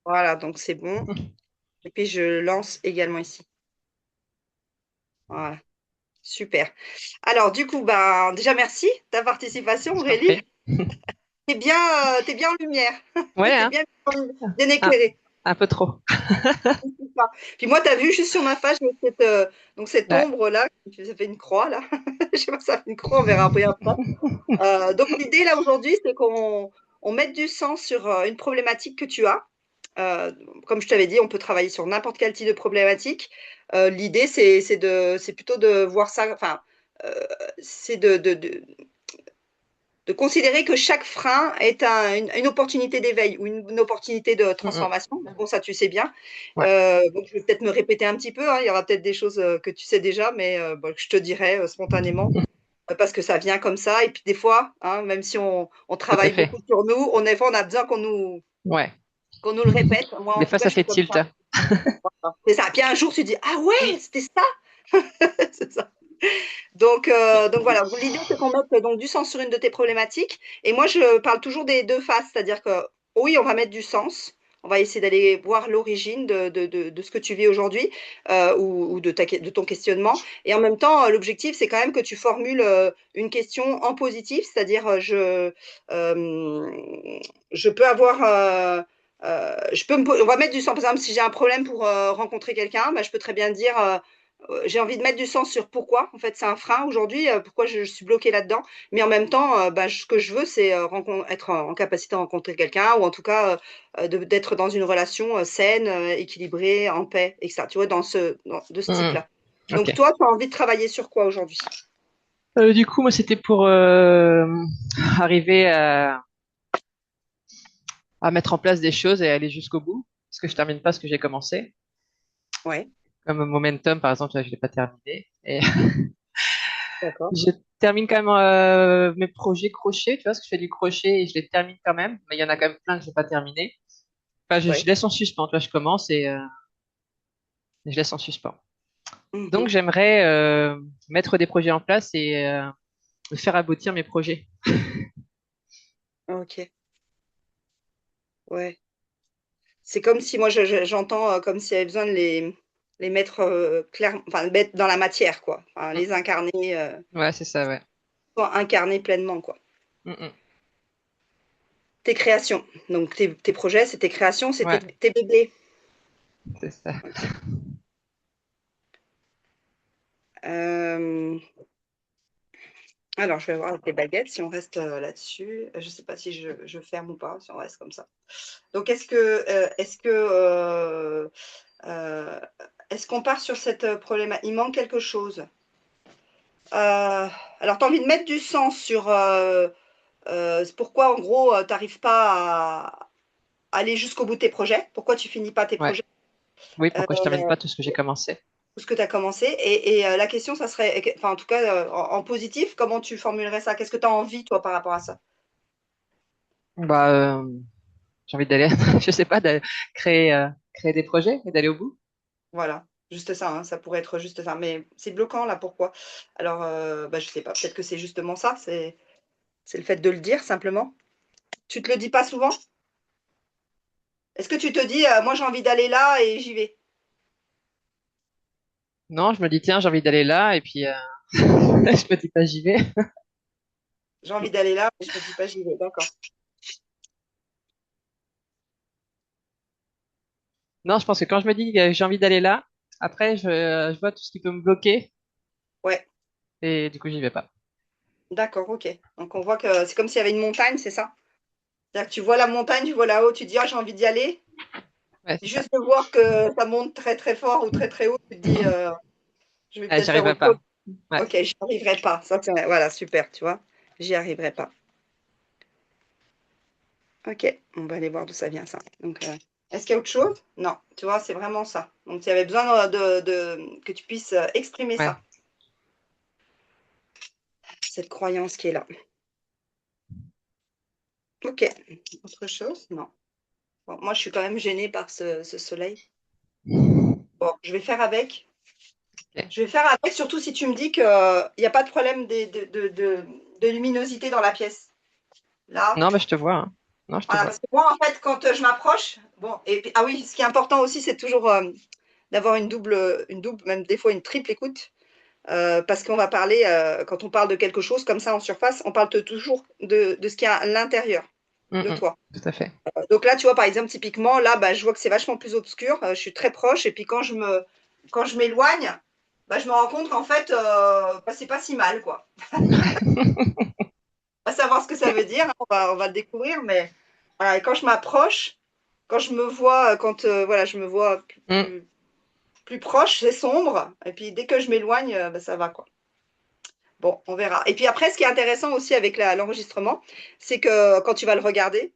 Voilà, donc c'est bon. Et puis je lance également ici. Voilà, super. Alors du coup, ben, déjà merci de ta participation, Je t'en Aurélie. prie. T'es bien en lumière. Ouais, T'es hein? bien, bien Ah, éclairée. un peu trop. C'est ça. Puis moi, tu as vu juste sur ma face, j'ai donc cette Ouais. ombre-là, ça fait une croix là. Je sais pas, ça fait une croix, on verra après. Donc l'idée là aujourd'hui, c'est qu'on mette du sens sur une problématique que tu as. Euh, Comme je t'avais dit, on peut travailler sur n'importe quel type de problématique. L'idée, c'est plutôt de voir ça, enfin, euh, c'est de considérer que chaque frein est une opportunité d'éveil ou une opportunité de Mm, mm. transformation. Bon, ça, tu sais bien. Ouais. Bon, je vais peut-être me répéter un petit peu, hein. Il y aura peut-être des choses que tu sais déjà, mais bon, que je te dirai spontanément parce que ça vient comme ça. Et puis des fois, hein, même si on Tout à travaille fait. beaucoup sur nous, on a besoin Ouais. qu'on nous le répète. Moi, Des en tout fois, cas, ça je suis fait comme tilt. ça. C'est ça. Puis un jour, tu dis, ah ouais, c'était ça. C'est ça. Donc voilà, l'idée c'est qu'on mette donc du sens sur une de tes problématiques. Et moi, je parle toujours des deux faces, c'est-à-dire que oui, on va mettre du sens. On va essayer d'aller voir l'origine de ce que tu vis aujourd'hui ou de ton questionnement. Et en même temps, l'objectif, c'est quand même que tu formules une question en positif, c'est-à-dire euh, je peux avoir... on va mettre du sens. Par exemple, si j'ai un problème pour rencontrer quelqu'un, bah, je peux très bien dire j'ai envie de mettre du sens sur pourquoi, en fait, c'est un frein aujourd'hui, pourquoi je suis bloquée là-dedans. Mais en même temps, bah, ce que je veux, c'est être en capacité de rencontrer quelqu'un ou en tout cas d'être dans une relation saine, équilibrée, en paix, etc. Tu vois, de ce Mm, mm. type-là. Donc, Ok. toi, tu as envie de travailler sur quoi aujourd'hui? Du coup, moi, c'était pour arriver à mettre en place des choses et aller jusqu'au bout, parce que je termine pas ce que j'ai commencé. Ouais, Comme Momentum, par exemple, là, je l'ai pas terminé. Et d'accord. je termine quand même mes projets crochet, tu vois, parce que je fais du crochet et je les termine quand même, mais il y en a quand même plein que j'ai pas terminé. Enfin, je Ouais. laisse en suspens, tu vois, je commence et je laisse en suspens. Donc, Mhm. j'aimerais mettre des projets en place et faire aboutir mes projets. Ok, ouais. C'est comme si moi, j'entends comme s'il y avait besoin de les mettre clair, enfin, les mettre dans la matière, quoi. Enfin, Mm. les incarner, Ouais, c'est ça, ouais. incarner pleinement, quoi. Mm, mm. Tes créations. Donc, tes projets, c'est tes créations, c'est Ouais, tes bébés. c'est ça. Ok. Euh, alors, je vais voir avec les baguettes si on reste là-dessus. Je ne sais pas si je ferme ou pas, si on reste comme ça. Donc, euh, est-ce qu'on part sur cette problématique? Il manque quelque chose. Alors, tu as envie de mettre du sens sur pourquoi, en gros, tu n'arrives pas à aller jusqu'au bout de tes projets. Pourquoi tu finis pas tes Ouais. projets, Oui, euh, pourquoi je termine pas tout ce que j'ai commencé? tout ce que tu as commencé. Et la question, ça serait, enfin, en tout cas, en positif, comment tu formulerais ça? Qu'est-ce que tu as envie, toi, par rapport à ça? Bah, j'ai envie d'aller, je sais pas, de créer des projets et d'aller au bout. Voilà, juste ça, hein, ça pourrait être juste ça. Mais c'est bloquant, là, pourquoi? Alors, bah, je sais pas, peut-être que c'est justement ça, c'est le fait de le dire, simplement. Tu te le dis pas souvent? Est-ce que tu te dis, moi, j'ai envie d'aller là et j'y vais? Non, je me dis, tiens, j'ai envie d'aller là, et puis je me dis pas, j'y vais. J'ai envie d'aller là, mais je me dis pas, j'y vais. D'accord. Non, je pense que quand je me dis que j'ai envie d'aller là, après, je vois tout ce qui peut me bloquer, Ouais, et du coup, j'y vais pas. d'accord, ok. Donc, on voit que c'est comme s'il y avait une montagne, c'est ça? C'est-à-dire que tu vois la montagne, tu vois là-haut, tu te dis, ah, j'ai envie d'y aller. Ouais, c'est ça. Juste de voir que ça monte très très fort ou très très haut, tu te dis, je vais Ah, peut-être j'y faire arriverai autre chose. pas. Ouais. Ok, j'y arriverai pas. Ça, voilà, super, tu vois. J'y arriverai pas. Ok, on va aller voir d'où ça vient ça. Donc, est-ce qu'il y a autre chose? Non, tu vois, c'est vraiment ça. Donc, il y avait besoin que tu puisses exprimer Ouais. ça, cette croyance qui est là. Ok, autre chose? Non. Bon, moi, je suis quand même gênée par ce soleil. Bon, je vais faire avec. Ok. Je vais faire avec, surtout si tu me dis qu'il n'y a pas de problème de luminosité dans la pièce. Là, Non, mais je te vois, hein. Non, je te Voilà, vois. parce que moi, en fait, quand je m'approche, bon, et puis, ah oui, ce qui est important aussi, c'est toujours d'avoir une double, même des fois une triple écoute. Parce qu'on va parler, quand on parle de quelque chose comme ça en surface, on parle toujours de ce qu'il y a à l'intérieur de toi. Tout à fait. Donc là, tu vois, par exemple, typiquement, là, bah, je vois que c'est vachement plus obscur. Je suis très proche. Et puis quand je m'éloigne, bah, je me rends compte qu'en fait, bah, c'est pas si mal, quoi. On va savoir ce que ça veut dire, hein, on va le découvrir. Mais voilà, et quand je m'approche, quand je me vois, quand voilà, je me vois Mm. plus proche, c'est sombre. Et puis dès que je m'éloigne, bah, ça va, quoi. Bon, on verra. Et puis après, ce qui est intéressant aussi avec l'enregistrement, c'est que quand tu vas le regarder,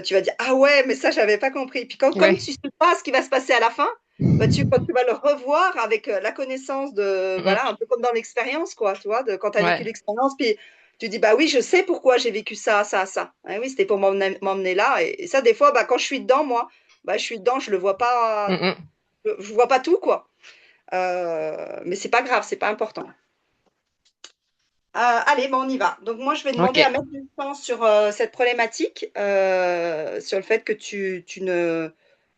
tu vas dire, ah ouais, mais ça, j'avais pas compris. Puis comme Ouais. tu sais pas ce qui va se passer à la fin, bah, quand tu vas le revoir avec la connaissance de, voilà, un Mm. peu comme dans l'expérience, quoi, tu vois, quand tu as vécu Ouais. l'expérience, puis tu dis, bah oui, je sais pourquoi j'ai vécu ça, ça, ça. Ah oui, c'était pour m'emmener là. Et ça, des fois, bah, quand je suis dedans, moi, bah, je suis dedans, je le vois pas, Mm. je vois pas tout, quoi. Mais c'est pas grave, c'est pas important. Allez, bon, on y va. Donc, moi, je vais Ok. demander à mettre du temps sur cette problématique, sur le fait que tu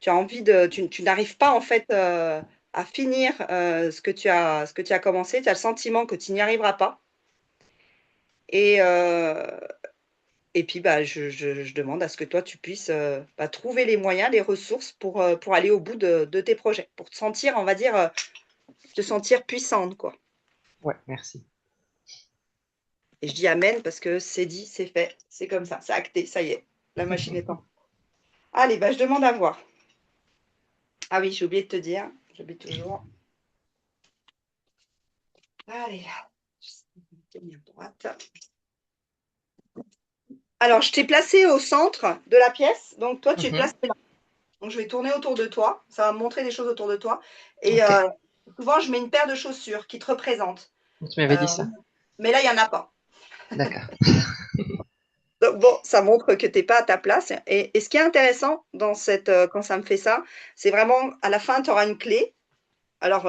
as envie de, tu n'arrives pas en fait à finir ce que tu as commencé. Tu as le sentiment que tu n'y arriveras pas. Et, euh, et puis, bah, je demande à ce que toi, tu puisses bah, trouver les moyens, les ressources pour aller au bout de tes projets, pour te sentir, on va dire, te sentir puissante, quoi. Ouais, merci. Et je dis amen parce que c'est dit, c'est fait, c'est comme ça, c'est acté, ça y est, la machine est en. Allez, bah, je demande à voir. Ah oui, j'ai oublié de te dire, j'oublie toujours. Allez, je mis à droite. Alors, je t'ai placé au centre de la pièce, donc toi, tu es Mhm. placé là. Donc, je vais tourner autour de toi, ça va me montrer des choses autour de toi. Et Ok. souvent, je mets une paire de chaussures qui te représentent. Tu m'avais dit Euh, ça. mais là, il n'y en a pas. D'accord. Donc, bon, ça montre que tu n'es pas à ta place. Et ce qui est intéressant dans quand ça me fait ça, c'est vraiment, à la fin, tu auras une clé. Alors,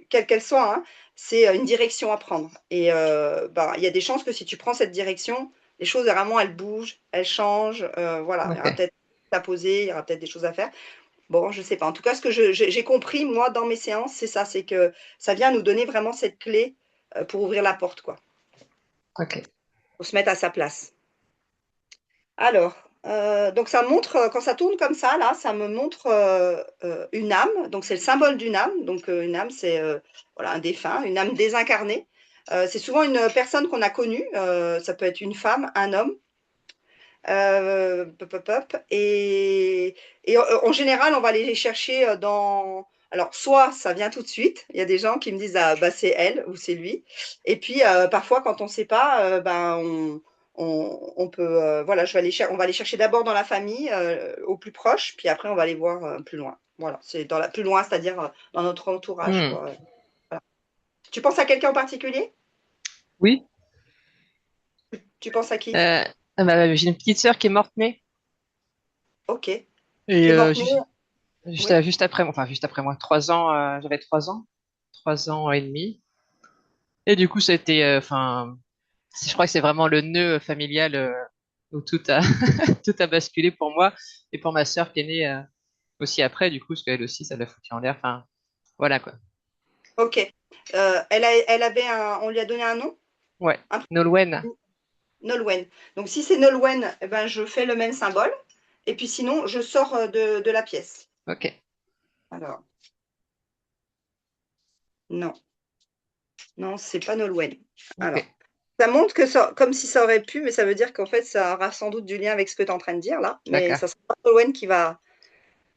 quelle qu'elle soit, hein, c'est une direction à prendre. Et bah, il y a des chances que si tu prends cette direction, les choses vraiment, elles bougent, elles changent. Voilà, il y aura Ok. peut-être à poser, il y aura peut-être des choses à faire. Bon, je ne sais pas. En tout cas, ce que j'ai compris, moi, dans mes séances, c'est ça, c'est que ça vient nous donner vraiment cette clé pour ouvrir la porte, quoi, Ok. pour se mettre à sa place. Alors, donc ça montre, quand ça tourne comme ça, là, ça me montre une âme. Donc c'est le symbole d'une âme. Donc une âme, c'est voilà, un défunt, une âme désincarnée. C'est souvent une personne qu'on a connue. Ça peut être une femme, un homme. Pop, pop, pop. Et en général, on va aller les chercher dans. Alors, soit ça vient tout de suite. Il y a des gens qui me disent ah, bah, c'est elle ou c'est lui. Et puis, parfois, quand on ne sait pas, ben, on peut. Voilà, on va aller chercher d'abord dans la famille, au plus proche, puis après, on va aller voir plus loin. Voilà, c'est dans la plus loin, c'est-à-dire dans notre entourage, Hmm. quoi. Voilà. Tu penses à quelqu'un en particulier? Oui. Tu penses à qui? Euh, j'ai une petite sœur qui est morte-née. Ok. Qui Et est morte-née? Oui. juste après, enfin juste après moi, 3 ans, j'avais 3 ans, 3 ans et demi. Et du coup, ça a été, enfin, je crois que c'est vraiment le nœud familial où tout a tout a basculé pour moi et pour ma sœur qui est née aussi après, du coup, parce qu'elle aussi, ça l'a foutu en l'air. Enfin, voilà quoi. Ok. Elle avait on lui a donné un nom? Ouais. Un Nolwenn. Nolwenn. Donc, si c'est Nolwenn, eh ben, je fais le même symbole. Et puis, sinon, je sors de la pièce. Ok. Alors, non, non, c'est pas Nolwenn. Alors, Ok. ça montre que ça, comme si ça aurait pu, mais ça veut dire qu'en fait, ça aura sans doute du lien avec ce que tu es en train de dire là. Mais D'accord. ça sera pas Nolwenn qui va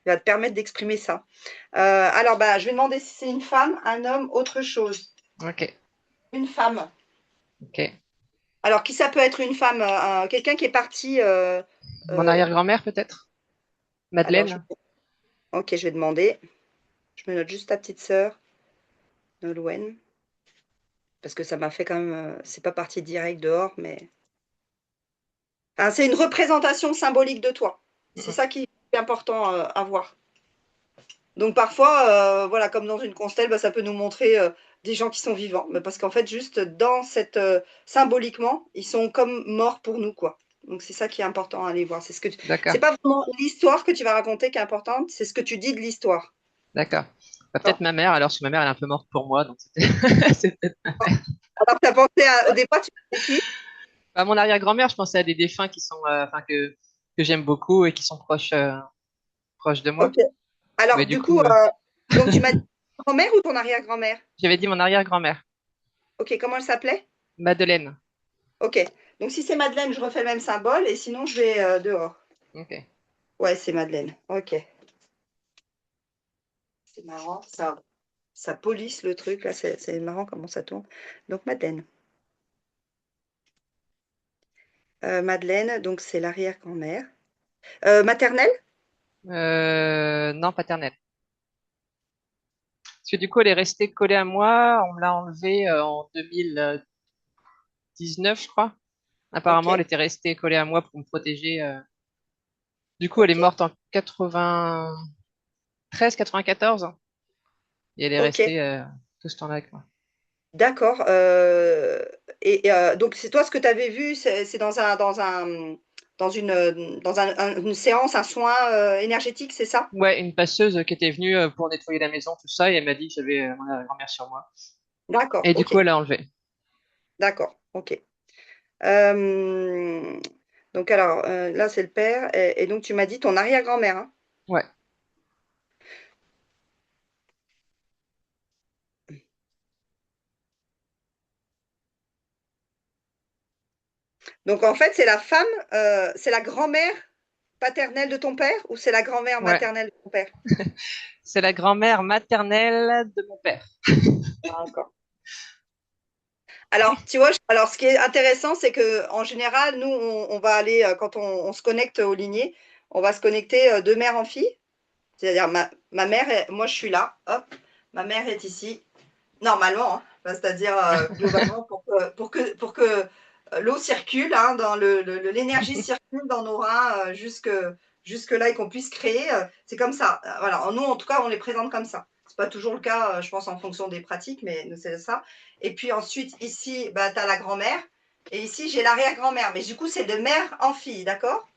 te permettre d'exprimer ça. Alors, bah, je vais demander si c'est une femme, un homme, autre chose. Ok. Une femme. Ok. Alors, qui ça peut être une femme? Quelqu'un qui est parti. Mon Euh, arrière-grand-mère peut-être? alors, Madeleine? ok, je vais demander. Je me note juste ta petite sœur, Nolwenn, parce que ça m'a fait quand même. C'est pas parti direct dehors, mais. Enfin, c'est une représentation symbolique de toi. C'est Mhm. ça qui est important à voir. Donc parfois, voilà, comme dans une constelle, bah, ça peut nous montrer des gens qui sont vivants, mais parce qu'en fait, juste dans cette symboliquement, ils sont comme morts pour nous, quoi. Donc c'est ça qui est important à aller voir. D'accord, C'est pas vraiment l'histoire que tu vas raconter qui est importante, c'est ce que tu dis de l'histoire. d'accord. Bah, peut-être D'accord. ma mère, alors, parce que ma mère, elle est un peu morte pour moi, donc c'était c'est peut-être ma mère. Alors tu as pensé au départ, tu disais qui? Bah, mon arrière-grand-mère, je pensais à des défunts qui sont, enfin, que j'aime beaucoup et qui sont proches de moi. Ok. Alors Mais du du coup, coup, donc tu m'as dit grand-mère ou ton arrière-grand-mère? j'avais dit mon arrière-grand-mère, Ok, comment elle s'appelait? Madeleine. Ok. Donc si c'est Madeleine, je refais le même symbole et sinon je vais dehors. Ok. Ouais, c'est Madeleine. Ok. C'est marrant, ça polisse le truc là, c'est marrant comment ça tourne. Donc Madeleine. Madeleine, donc c'est l'arrière-grand-mère. Maternelle? Non, paternelle. Parce que du coup, elle est restée collée à moi. On me l'a enlevée en 2019, je crois. Ok, Apparemment, elle était restée collée à moi pour me protéger. Du coup, elle est ok, morte en 93, 94. Et elle est ok. restée tout ce temps-là avec moi. D'accord. Donc c'est toi ce que tu avais vu, c'est dans une séance, un soin énergétique, c'est ça? Ouais, une passeuse qui était venue pour nettoyer la maison, tout ça, et elle m'a dit que j'avais mon grand-mère sur moi. D'accord, Et du coup, ok, elle l'a enlevé. d'accord, ok. Euh, donc alors là c'est le père et donc tu m'as dit ton arrière-grand-mère, hein. Ouais. Donc en fait c'est la femme, c'est la grand-mère paternelle de ton père ou c'est la grand-mère Ouais. maternelle de ton père? C'est la grand-mère maternelle de mon père. D'accord. Alors, tu vois, alors ce qui est intéressant, c'est que en général, nous, on va aller, quand on se connecte aux lignées, on va se connecter de mère en fille. C'est-à-dire, ma mère, moi, je suis là, hop, ma mère est ici, normalement, hein. Enfin, c'est-à-dire, globalement, pour que l'eau circule, hein, l'énergie circule dans nos reins jusque là et qu'on puisse créer. C'est comme ça. Voilà. Nous, en tout cas, on les présente comme ça. C'est pas toujours le cas, je pense, en fonction des pratiques, mais nous, c'est ça. Et puis ensuite, ici, bah, tu as la grand-mère. Et ici, j'ai l'arrière-grand-mère. Mais du coup, c'est de mère en fille, d'accord?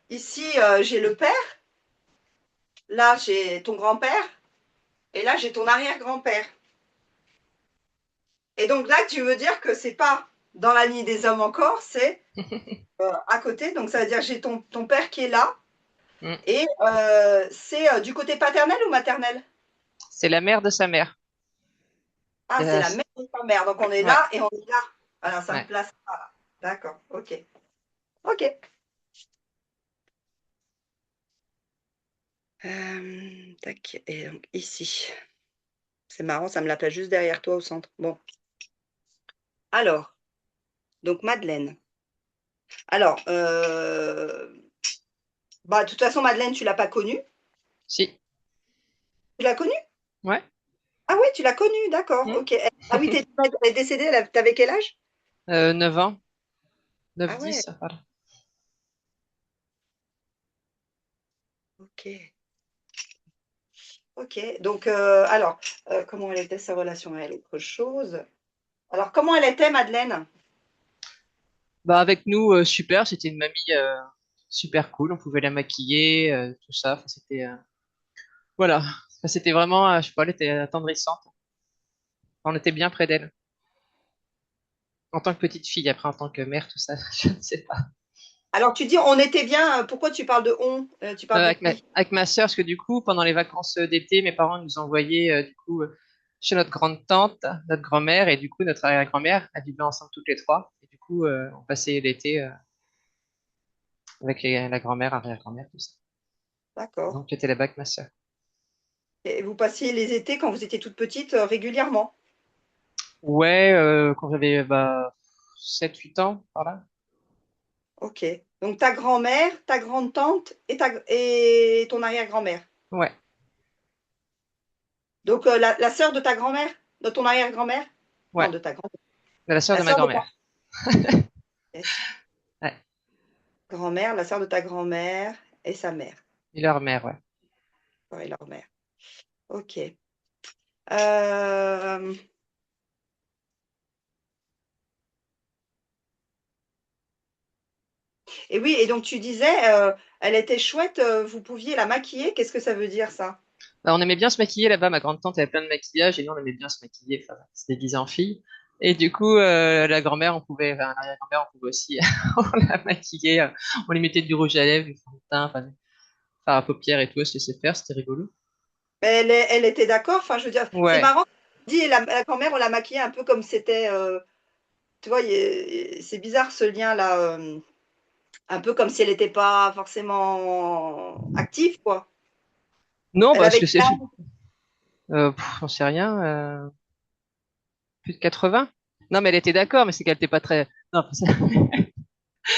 Ici, j'ai le père. Là, j'ai ton grand-père. Et là, j'ai ton arrière-grand-père. Et donc là, tu veux dire que c'est pas dans la ligne des hommes encore, c'est à côté. Donc ça veut dire que j'ai ton père qui est là. Mm. Et c'est du côté paternel ou maternel? C'est la mère de sa mère. Ah, Et c'est la mère de ta mère. Donc on est ouais, là et on est là. Alors ça me ouais. place là. D'accord, ok. Ok. Tac. Et donc ici. C'est marrant, ça me la place juste derrière toi au centre. Bon. Alors, donc Madeleine. Alors, bah, de toute façon, Madeleine, tu l'as pas connue. Si. Tu l'as connue? Ouais. Ah oui, tu l'as connue, d'accord, Mm. ok. Ah oui, elle est décédée, t'avais quel âge? 9 ans. Neuf Ah ouais, dix. Voilà. ok. Ok, donc alors, comment elle était sa relation à elle? Autre chose. Alors, comment elle était, Madeleine? Bah, avec nous, super. C'était une mamie super cool. On pouvait la maquiller, tout ça. Enfin, c'était voilà. Enfin, c'était vraiment, je sais pas, elle était attendrissante. On était bien près d'elle. En tant que petite fille, après en tant que mère, tout ça, je ne sais pas. Alors, tu dis on était bien, pourquoi tu parles de on? Tu parles de qui? Avec ma sœur, parce que du coup, pendant les vacances d'été, mes parents nous envoyaient du coup chez notre grande tante, notre grand-mère et du coup notre arrière-grand-mère. Elles vivaient ensemble toutes les trois. Et du coup, on passait l'été avec la grand-mère, arrière-grand-mère, tout ça. D'accord. Donc j'étais là-bas avec ma sœur. Et vous passiez les étés quand vous étiez toute petite régulièrement? Ouais, quand j'avais 7-8 ans, par là. Ok. Donc, ta grand-mère, ta grande-tante et ton arrière-grand-mère. Ouais, Donc, la sœur de ta grand-mère, de ton arrière-grand-mère? ouais. Non, de ta grand-mère. La sœur La de ma sœur de ta grand-mère. Ouais. grand-mère, la sœur de ta grand-mère et sa mère. Et leur mère, ouais. Et leur mère. Ok. Euh, Et oui, et donc tu disais, elle était chouette, vous pouviez la maquiller. Qu'est-ce que ça veut dire ça? Bah, on aimait bien se maquiller là-bas. Ma grande-tante avait plein de maquillage et nous, on aimait bien se maquiller, enfin, se déguiser en fille. Et du coup, la grand-mère, enfin, l'arrière-grand-mère, on pouvait aussi on la maquiller. On lui mettait du rouge à lèvres, du fond de teint, enfin, faire à paupières et tout, elle se laissait faire, c'était rigolo. Elle était d'accord. Enfin, je veux dire, c'est Ouais. marrant. Dit la grand-mère, on l'a maquillée un peu comme c'était. Tu vois, c'est bizarre ce lien-là. Un peu comme si elle n'était pas forcément active, quoi. Non, Elle parce avait que quel c'est, âge? j'en sais rien, plus de 80. Non, mais elle était d'accord, mais c'est qu'elle était pas très, non,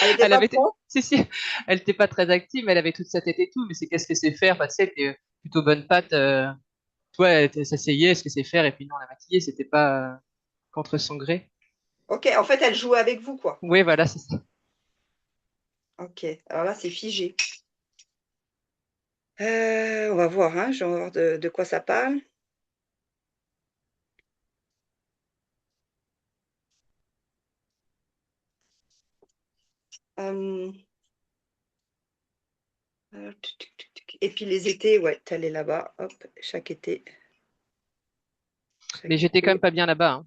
Elle n'était elle pas avait, pro? si, si, elle était pas très active, mais elle avait toute sa tête et tout, mais c'est qu'est-ce qu'elle sait faire, enfin, tu sais, elle était plutôt bonne patte, elle s'asseyait, elle se laissait faire, et puis non, la maquillée, c'était pas contre son gré. Ok, en fait, elle jouait avec vous, quoi. Oui, voilà, c'est ça. Ok, alors là, c'est figé. On va voir, hein, je vais voir de quoi ça parle. Euh, Et puis les étés, ouais, t'allais là-bas, hop, chaque été, Mais chaque j'étais quand même été. pas bien là-bas, hein.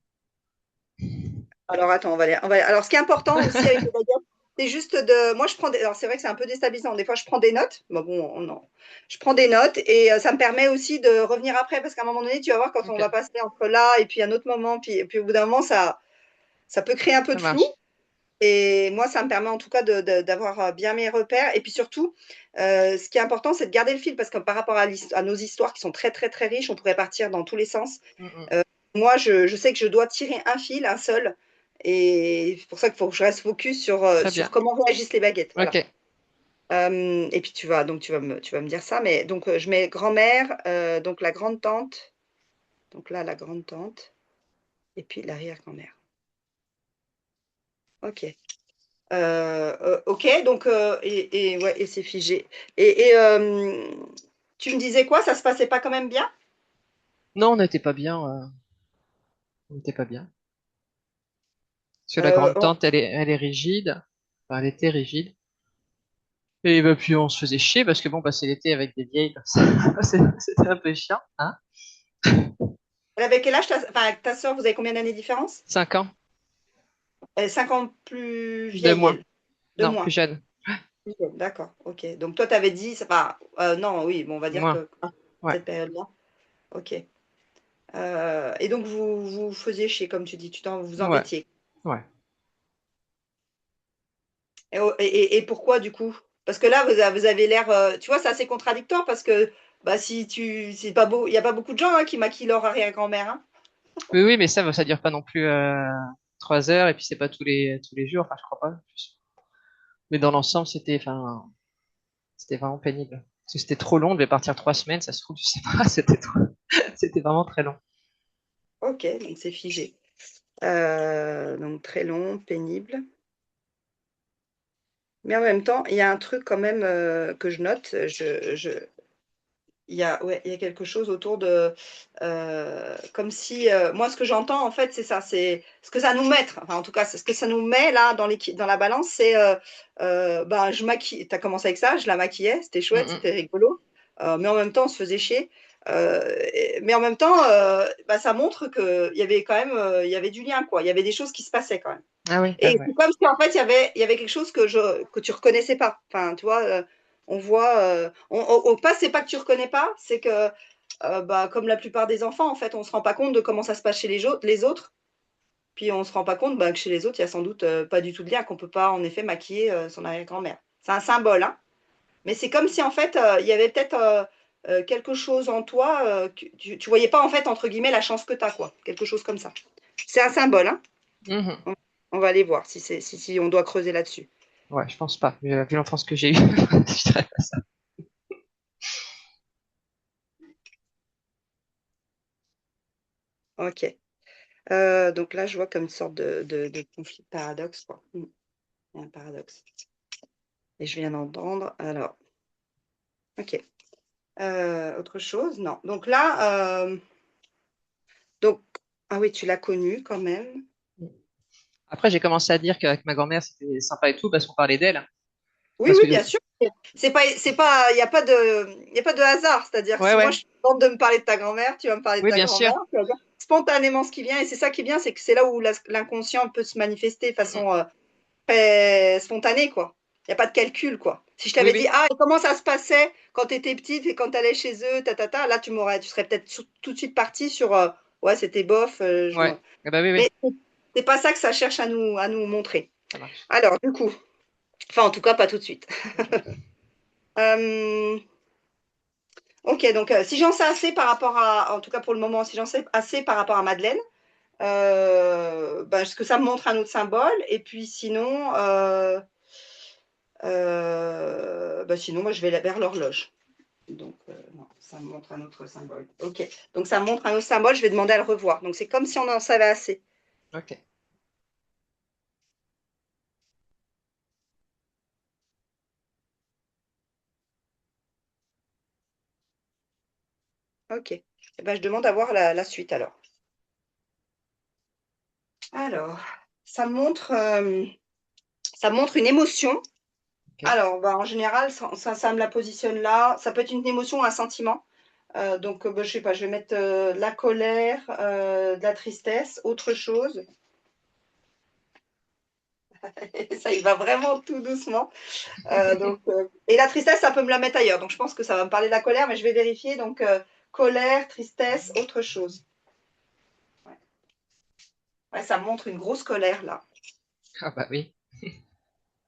Alors attends, Alors ce qui est important aussi avec les baguettes, c'est juste de. Moi, je prends des. Alors c'est vrai que c'est un peu déstabilisant. Des fois, je prends des notes. Bon, non. Je prends des notes et ça me permet aussi de revenir après parce qu'à un moment donné, tu vas voir quand on va Ok, passer entre là et puis un autre moment, puis au bout d'un moment, ça peut créer un peu ça de flou. marche. Et moi, ça me permet en tout cas d'avoir bien mes repères. Et puis surtout, ce qui est important, c'est de garder le fil parce que par rapport à nos histoires qui sont très, très, très riches, on pourrait partir dans tous les sens. Mm, mm. Moi, je sais que je dois tirer un fil, un seul. Et c'est pour ça qu'il faut que je reste focus Très sur bien. comment réagissent les baguettes. Voilà. Ok. Et puis tu vas me dire ça. Mais donc, je mets grand-mère, donc la grande-tante. Donc là, la grande-tante. Et puis l'arrière-grand-mère. OK. Ok, donc, ouais, et c'est figé. Tu me disais quoi? Ça se passait pas quand même bien? Non, on n'était pas bien, on n'était pas bien. Parce que la Euh, grande on- tante, elle est rigide. Enfin, elle était rigide. Et bah, puis on se faisait chier parce que bon, passer l'été avec des vieilles, comme ça, c'était un peu chiant, hein. Elle avait quel âge, enfin, ta soeur, vous avez combien d'années de différence? 5 ans, 5 ans plus de vieille, moins. elle. De Non, plus moins. jeune. Plus jeune, d'accord, ok. Donc toi, tu avais dit, enfin, non, oui, bon, on va dire Moins. que Ouais, cette période-là. Ok. Et donc, vous faisiez chier, comme tu dis, vous ouais, embêtiez. ouais. Et pourquoi du coup? Parce que là, vous avez l'air, tu vois, c'est assez contradictoire parce que bah, c'est pas beau, il n'y a pas beaucoup de gens hein, qui maquillent leur arrière-grand-mère. Hein. Oui, oui, mais ça dure pas non plus 3 heures et puis c'est pas tous les jours. Enfin, je crois pas. Mais dans l'ensemble, c'était vraiment pénible. Parce que c'était trop long, on devait partir 3 semaines, ça se trouve, je sais pas, c'était vraiment très long. Ok, donc c'est figé. Donc très long, pénible. Mais en même temps, il y a un truc quand même que je note. Ouais, il y a quelque chose autour de, comme si, moi, ce que j'entends, en fait, c'est ça, c'est ce que ça nous met, enfin, en tout cas, c'est ce que ça nous met là dans la balance, c'est, ben, je maquille, tu as commencé avec ça, je la maquillais, c'était Mm, chouette, mm. c'était rigolo, mais en même temps, on se faisait chier. Mais en même temps, bah, ça montre qu'il y avait quand même, il y avait du lien, quoi, il y avait des choses qui se passaient quand même. Ah oui, ah Et ouais. c'est comme si en fait il y avait quelque chose que tu reconnaissais pas. Enfin, tu vois, on voit, pas c'est pas que tu reconnais pas, c'est que bah, comme la plupart des enfants, en fait, on se rend pas compte de comment ça se passe chez les autres. Puis on se rend pas compte bah, que chez les autres, il y a sans doute pas du tout de lien, qu'on peut pas en effet maquiller son arrière-grand-mère. C'est un symbole, hein. Mais c'est comme si en fait il y avait peut-être quelque chose en toi que tu voyais pas en fait entre guillemets la chance que tu as, quoi. Quelque chose comme ça. C'est un symbole, hein. Mhm. On va aller voir si on doit creuser là-dessus. Ouais, je pense pas. Vu l'enfance que j'ai eue, je dirais pas ça. Ok. Donc là, je vois comme une sorte de conflit, de paradoxe, quoi. Il y a un paradoxe. Et je viens d'entendre. Alors, ok. Autre chose? Non. Donc là, donc, ah oui, tu l'as connu quand même. Après, j'ai commencé à dire qu'avec ma grand-mère, c'était sympa et tout, parce qu'on parlait d'elle. Oui, Parce oui, que, bien sûr. Il y a pas de hasard. C'est-à-dire que ouais, si moi ouais, je te demande de me parler de ta grand-mère, tu vas me parler de oui, ta bien sûr. grand-mère, tu vas dire spontanément ce qui vient. Et c'est ça qui est bien, c'est que c'est là où l'inconscient peut se manifester de Mm, mm. façon très spontanée, quoi. Il n'y a pas de calcul, quoi. Si je Oui, t'avais dit, oui, ah, et comment ça se passait quand tu étais petite et quand tu allais chez eux, là, tu serais peut-être tout de suite parti sur, ouais, c'était bof. ouais. Ah bah oui, oui, Mais c'est pas ça que ça cherche à nous montrer. ça marche. Alors, du coup, enfin, en tout cas, pas tout de suite. Ok. Euh, ok, donc si j'en sais assez par rapport à, en tout cas pour le moment, si j'en sais assez par rapport à Madeleine, ce que ça me montre un autre symbole, et puis sinon, sinon, moi je vais vers l'horloge. Donc, non, ça me montre un autre symbole. Ok, donc ça me montre un autre symbole, je vais demander à le revoir. Donc c'est comme si on en savait assez. Ok. Ok, eh ben, je demande à voir la suite alors. Alors, ça montre une émotion. Ok. Alors, en général, ça me la positionne là. Ça peut être une émotion ou un sentiment. Je sais pas, je vais mettre de la colère, de la tristesse, autre chose. Ça, il va vraiment tout doucement. Et la tristesse, ça peut me la mettre ailleurs. Donc, je pense que ça va me parler de la colère, mais je vais vérifier. Donc, colère, tristesse, autre chose. Ouais. Ouais, ça me montre une grosse colère là. Ah bah oui.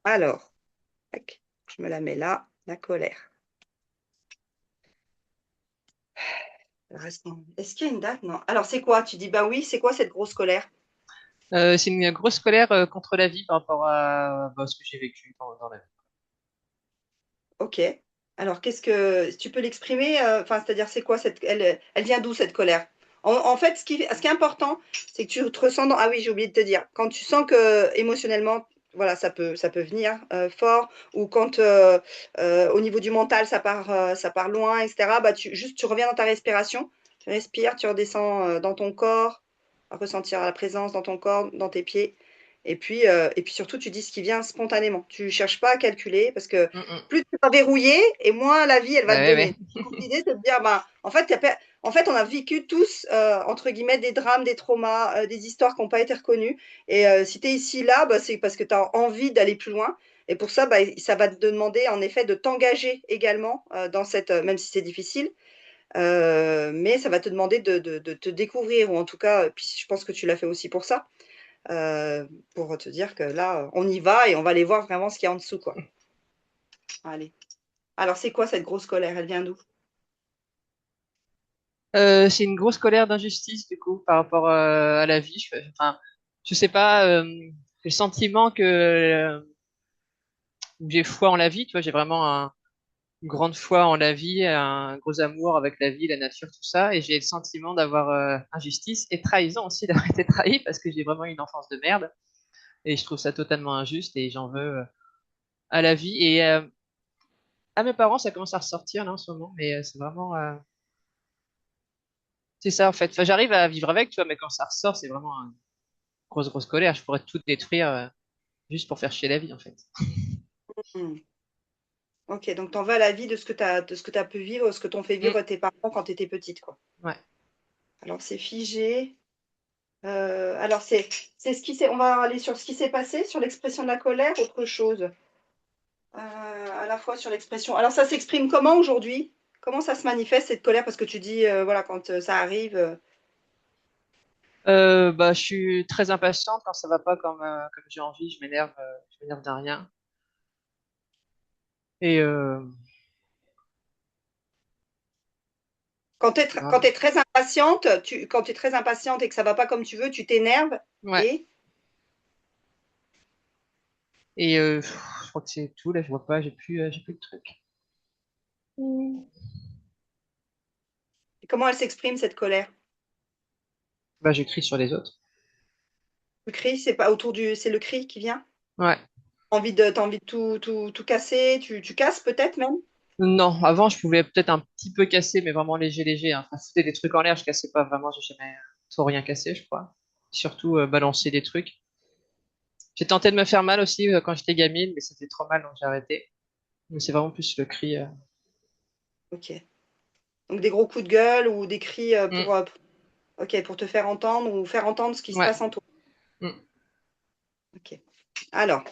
Alors, tac, je me la mets là, la colère. Est-ce qu'il y a une date? Non. Alors, c'est quoi? Tu dis, bah oui, c'est quoi cette grosse colère? C'est une grosse colère contre la vie par rapport à bah, ce que j'ai vécu dans la vie. Ok. Alors, tu peux l'exprimer? Enfin, c'est-à-dire, c'est quoi elle vient d'où cette colère? En fait, ce qui est important, c'est que tu te ressens ah oui, j'ai oublié de te dire, quand tu sens que émotionnellement, voilà, ça peut venir fort, ou quand au niveau du mental, ça part loin, etc. Bah, tu reviens dans ta respiration, tu respires, tu redescends dans ton corps, à ressentir la présence dans ton corps, dans tes pieds. Et puis surtout, tu dis ce qui vient spontanément. Tu cherches pas à calculer parce que Mm, mm. plus tu vas verrouiller et moins la vie, elle va Bah te ouais, ouais. donner. Donc, l'idée, c'est de dire, bah, en fait, on a vécu tous, entre guillemets, des drames, des traumas, des histoires qui n'ont pas été reconnues. Et si tu es ici, là, bah, c'est parce que tu as envie d'aller plus loin. Et pour ça, bah, ça va te demander, en effet, de t'engager également dans même si c'est difficile, mais ça va te demander de te découvrir, ou en tout cas, puis je pense que tu l'as fait aussi euh, pour te dire que là, on y va et on va aller voir vraiment ce qu'il y a en dessous, quoi. Allez. Alors, c'est quoi cette grosse colère? Elle vient d'où? C'est une grosse colère d'injustice du coup par rapport à la vie. Enfin, je sais pas. J'ai le sentiment que j'ai foi en la vie. Tu vois, j'ai vraiment une grande foi en la vie, un gros amour avec la vie, la nature, tout ça. Et j'ai le sentiment d'avoir injustice et trahison aussi, d'avoir été trahi parce que j'ai vraiment eu une enfance de merde. Et je trouve ça totalement injuste et j'en veux à la vie. Et à mes parents, ça commence à ressortir là en ce moment. Mais c'est vraiment, c'est ça en fait. Enfin, j'arrive à vivre avec, tu vois, mais quand ça ressort, c'est vraiment une grosse colère. Je pourrais tout détruire juste pour faire chier la vie en fait. Hmm. Ok, donc t'en vas à la vie de ce que t'as pu vivre, ce que t'ont fait Mm, vivre tes parents quand t'étais petite, quoi. ouais. Alors c'est figé. Alors c'est ce qui s'est. On va aller sur ce qui s'est passé, sur l'expression de la colère, autre chose. À la fois sur l'expression. Alors ça s'exprime comment aujourd'hui? Comment ça se manifeste cette colère? Parce que tu dis, voilà, quand ça arrive. Bah, je suis très impatiente quand ça va pas comme j'ai envie. Je m'énerve d'un rien. Et Quand voilà. t'es très impatiente, quand tu es très impatiente et que ça va pas comme tu veux, tu t'énerves Ouais. et, Et je crois que c'est tout. Là, je vois pas. J'ai plus de trucs. Mm. et comment elle s'exprime cette colère? Bah, j'écris sur les autres. Le cri, c'est pas c'est le cri qui vient? Ouais. T'as envie de tout casser, tu casses peut-être même? Non, avant, je pouvais peut-être un petit peu casser, mais vraiment léger, hein. Enfin, foutre des trucs en l'air, je cassais pas vraiment. J'ai jamais trop rien cassé, je crois. Surtout balancer des trucs. J'ai tenté de me faire mal aussi quand j'étais gamine, mais ça fait trop mal, donc j'ai arrêté. Mais c'est vraiment plus le cri. Ok. Donc des gros coups de gueule ou des cris Mm. ok, pour te faire entendre ou faire entendre ce qui se Ouais. passe en toi. Mm. Ok. Alors,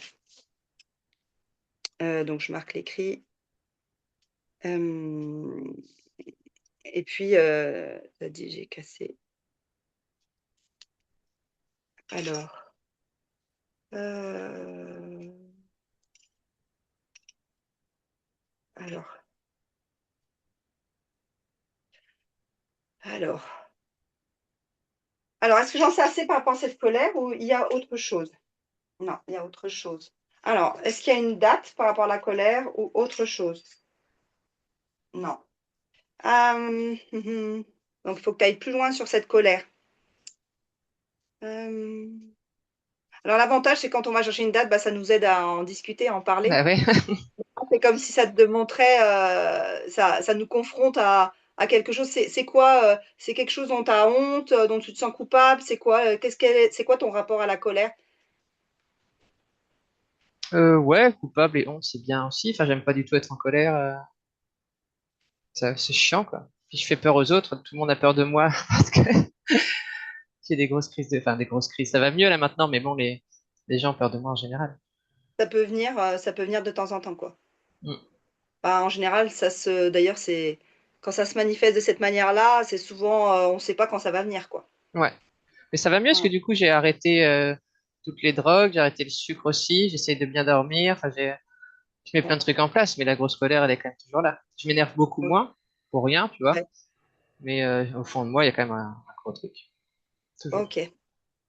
donc je marque les cris. Euh, et puis, t'as dit j'ai cassé. Alors, euh, alors, alors. Alors, est-ce que j'en sais assez par rapport à cette colère ou il y a autre chose? Non, il y a autre chose. Alors, est-ce qu'il y a une date par rapport à la colère ou autre chose? Non. Donc, il faut que tu ailles plus loin sur cette colère. Euh, Alors, l'avantage, c'est quand on va chercher une date, bah, ça nous aide à en discuter, à en parler. Bah ouais. C'est comme si ça te démontrait, ça nous confronte à quelque chose. C'est quoi? C'est quelque chose dont tu as honte, dont tu te sens coupable? C'est quoi? C'est quoi ton rapport à la colère? Ouais, coupable et honte, c'est bien aussi. Enfin, j'aime pas du tout être en colère. C'est chiant, quoi. Puis je fais peur aux autres. Tout le monde a peur de moi parce que j'ai des grosses crises enfin, des grosses crises. Ça va mieux là maintenant, mais bon, les gens ont peur de moi en général. Ça peut venir de temps en temps, quoi. Mm. Bah, en général, d'ailleurs, quand ça se manifeste de cette manière-là, c'est souvent, on ne sait pas quand ça va venir, quoi. Ouais. Mais ça va mieux parce que Ouais. du coup, j'ai arrêté toutes les drogues, j'ai arrêté le sucre aussi, j'essaye de bien dormir. Enfin, je mets plein de trucs en place, mais la grosse colère, elle est quand même toujours là. Je m'énerve beaucoup moins pour rien, tu vois. Ouais. Mais au fond de moi, il y a quand même un gros truc. Toujours. Ok.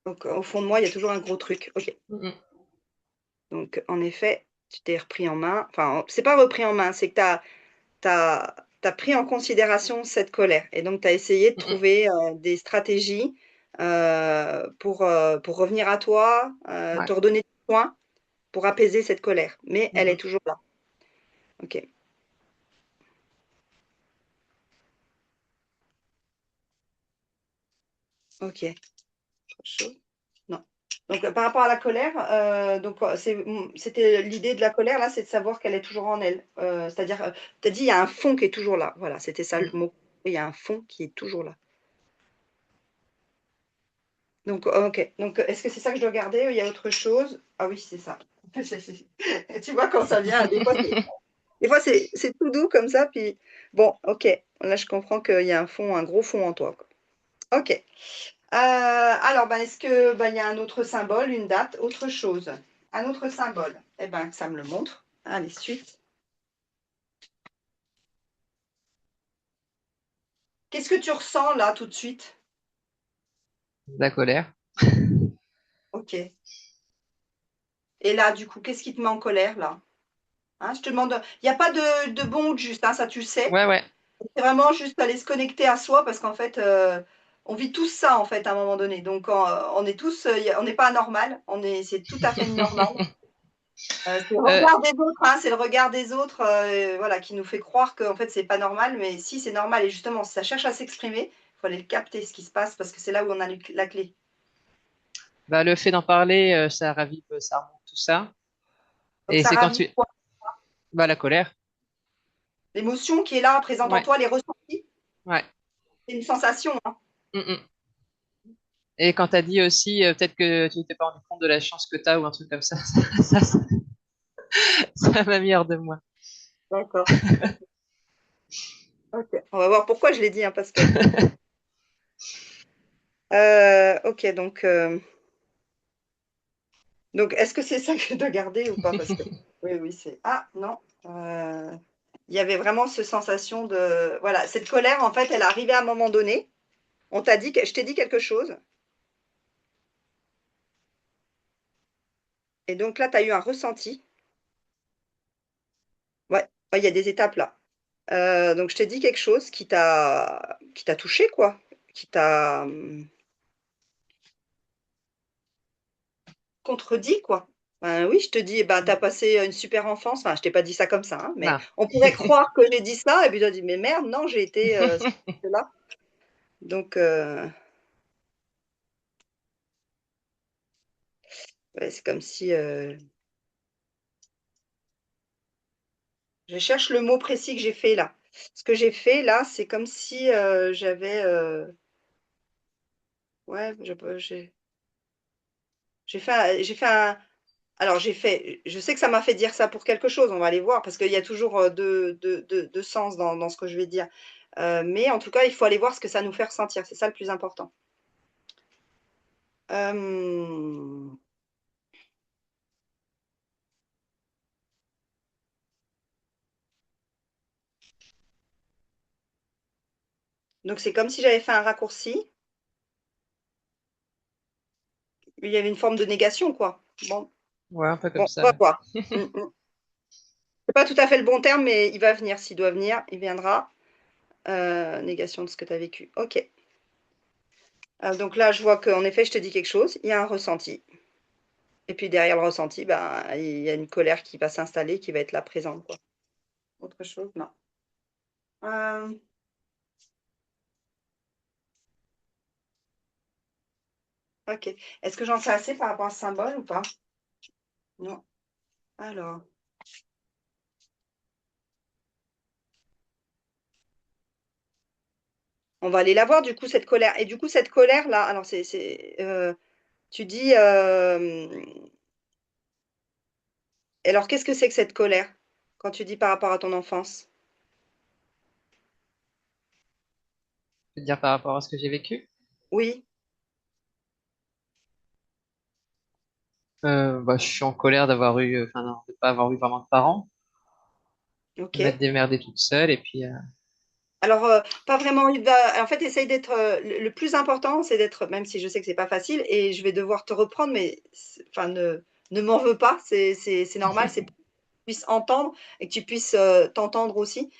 Donc, au fond de moi, il y a toujours un gros truc. Ok. Mm, mm, Donc, en effet, tu t'es repris en main. Enfin, c'est pas repris en main, c'est que tu as pris en considération cette colère. Et donc, tu as essayé de mm, mm. trouver des stratégies pour revenir à toi, Ouais. te redonner du soin pour apaiser cette colère. Mais Mm, elle est mm. toujours là. Ok. Ok. Autre chose? Non. Donc, par rapport à la colère, c'était l'idée de la colère, là, c'est de savoir qu'elle est toujours en elle. C'est-à-dire, tu as dit, il y a un fond qui est toujours là. Voilà, c'était ça le Mm. mot. Il y a un fond qui est toujours là. Donc, ok. Donc, est-ce que c'est ça que je dois garder ou il y a autre chose? Ah oui, c'est ça. Tu vois, quand ça vient, des fois, c'est tout doux comme ça. Puis, bon, ok. Là, je comprends qu'il y a un fond, un gros fond en toi, quoi. Ok. Alors, ben, est-ce que ben, il y a un autre symbole, une date, autre chose? Un autre symbole. Eh ben, ça me le montre. Allez, suite. Qu'est-ce que tu ressens là tout de suite? La colère. Ok. Et là, du coup, qu'est-ce qui te met en colère là? Hein, je te demande. Il n'y a pas de bon ou de juste, hein, ça tu le sais. Ouais, ouais. C'est vraiment juste aller se connecter à soi parce qu'en fait, on vit tous ça en fait à un moment donné. Donc, on est tous, on n'est pas anormal. C'est tout à fait normal. C'est le Euh, regard des autres, hein, c'est le regard des autres, voilà, qui nous fait croire que en fait, c'est pas normal, mais si, c'est normal et justement, si ça cherche à s'exprimer, il faut aller le capter, ce qui se passe, parce que c'est là où on a la clé. Bah, le fait d'en parler, ça ravive, ça remonte tout ça. Donc Et ça c'est quand ravit tu... quoi? Bah, la colère. L'émotion qui est là, présente en Ouais, toi, les ressentis, ouais. c'est une sensation, hein. Mm, mm. Et quand t'as dit aussi, peut-être que tu t'es pas rendu compte de la chance que t'as ou un truc comme ça, ça m'a mis hors de moi. D'accord. Ok. On va voir pourquoi je l'ai dit, hein, parce que ok, donc est-ce que c'est ça que je dois garder ou pas? Parce que oui, oui, c'est ah non, il y avait vraiment cette sensation de voilà, cette colère, en fait, elle est arrivée à un moment donné. Je t'ai dit quelque chose, et donc là, tu as eu un ressenti. Ouais, ouais, il y a des étapes là. Donc je t'ai dit quelque chose qui t'a touché, quoi, qui t'a contredit, quoi. Ben oui, je te dis, ben, tu as passé une super enfance. Enfin, je t'ai pas dit ça comme ça, hein, mais Non. on pourrait croire que j'ai dit ça, et puis tu as dit, mais merde, non, j'ai été là. Donc, ouais, c'est comme si Je cherche le mot précis que j'ai fait là. Ce que j'ai fait là, c'est comme si j'avais. Ouais, j'ai fait un. Alors j'ai fait. Je sais que ça m'a fait dire ça pour quelque chose. On va aller voir parce qu'il y a toujours deux sens dans ce que je vais dire. Mais en tout cas, il faut aller voir ce que ça nous fait ressentir. C'est ça le plus important. Euh, Donc c'est comme si j'avais fait un raccourci. Il y avait une forme de négation, quoi. Bon, Ouais, un peu bon, comme on va ça. voir. C'est pas tout à fait le bon terme, mais il va venir. S'il doit venir, il viendra. Négation de ce que tu as vécu. Ok. Donc là, je vois qu'en effet, je te dis quelque chose. Il y a un ressenti. Et puis derrière le ressenti, ben, il y a une colère qui va s'installer, qui va être là présente, quoi. Autre chose? Non. Euh, ok. Est-ce que j'en sais assez par rapport à ce symbole ou pas? Non. Alors, on va aller la voir, du coup, cette colère. Et du coup, cette colère-là, alors tu dis, alors qu'est-ce que c'est que cette colère quand tu dis par rapport à ton enfance? Je veux dire par rapport à ce que j'ai vécu. Oui, Bah, je suis en colère d'avoir eu, enfin, non, de pas avoir eu vraiment de parents, de m'être ok. démerdée toute seule, et puis, Alors, pas vraiment. En fait, essaye d'être. Le plus important, c'est d'être, même si je sais que c'est pas facile, et je vais devoir te reprendre, mais enfin, ne m'en veux pas. C'est normal. C'est pour que tu puisses entendre et que tu puisses t'entendre aussi.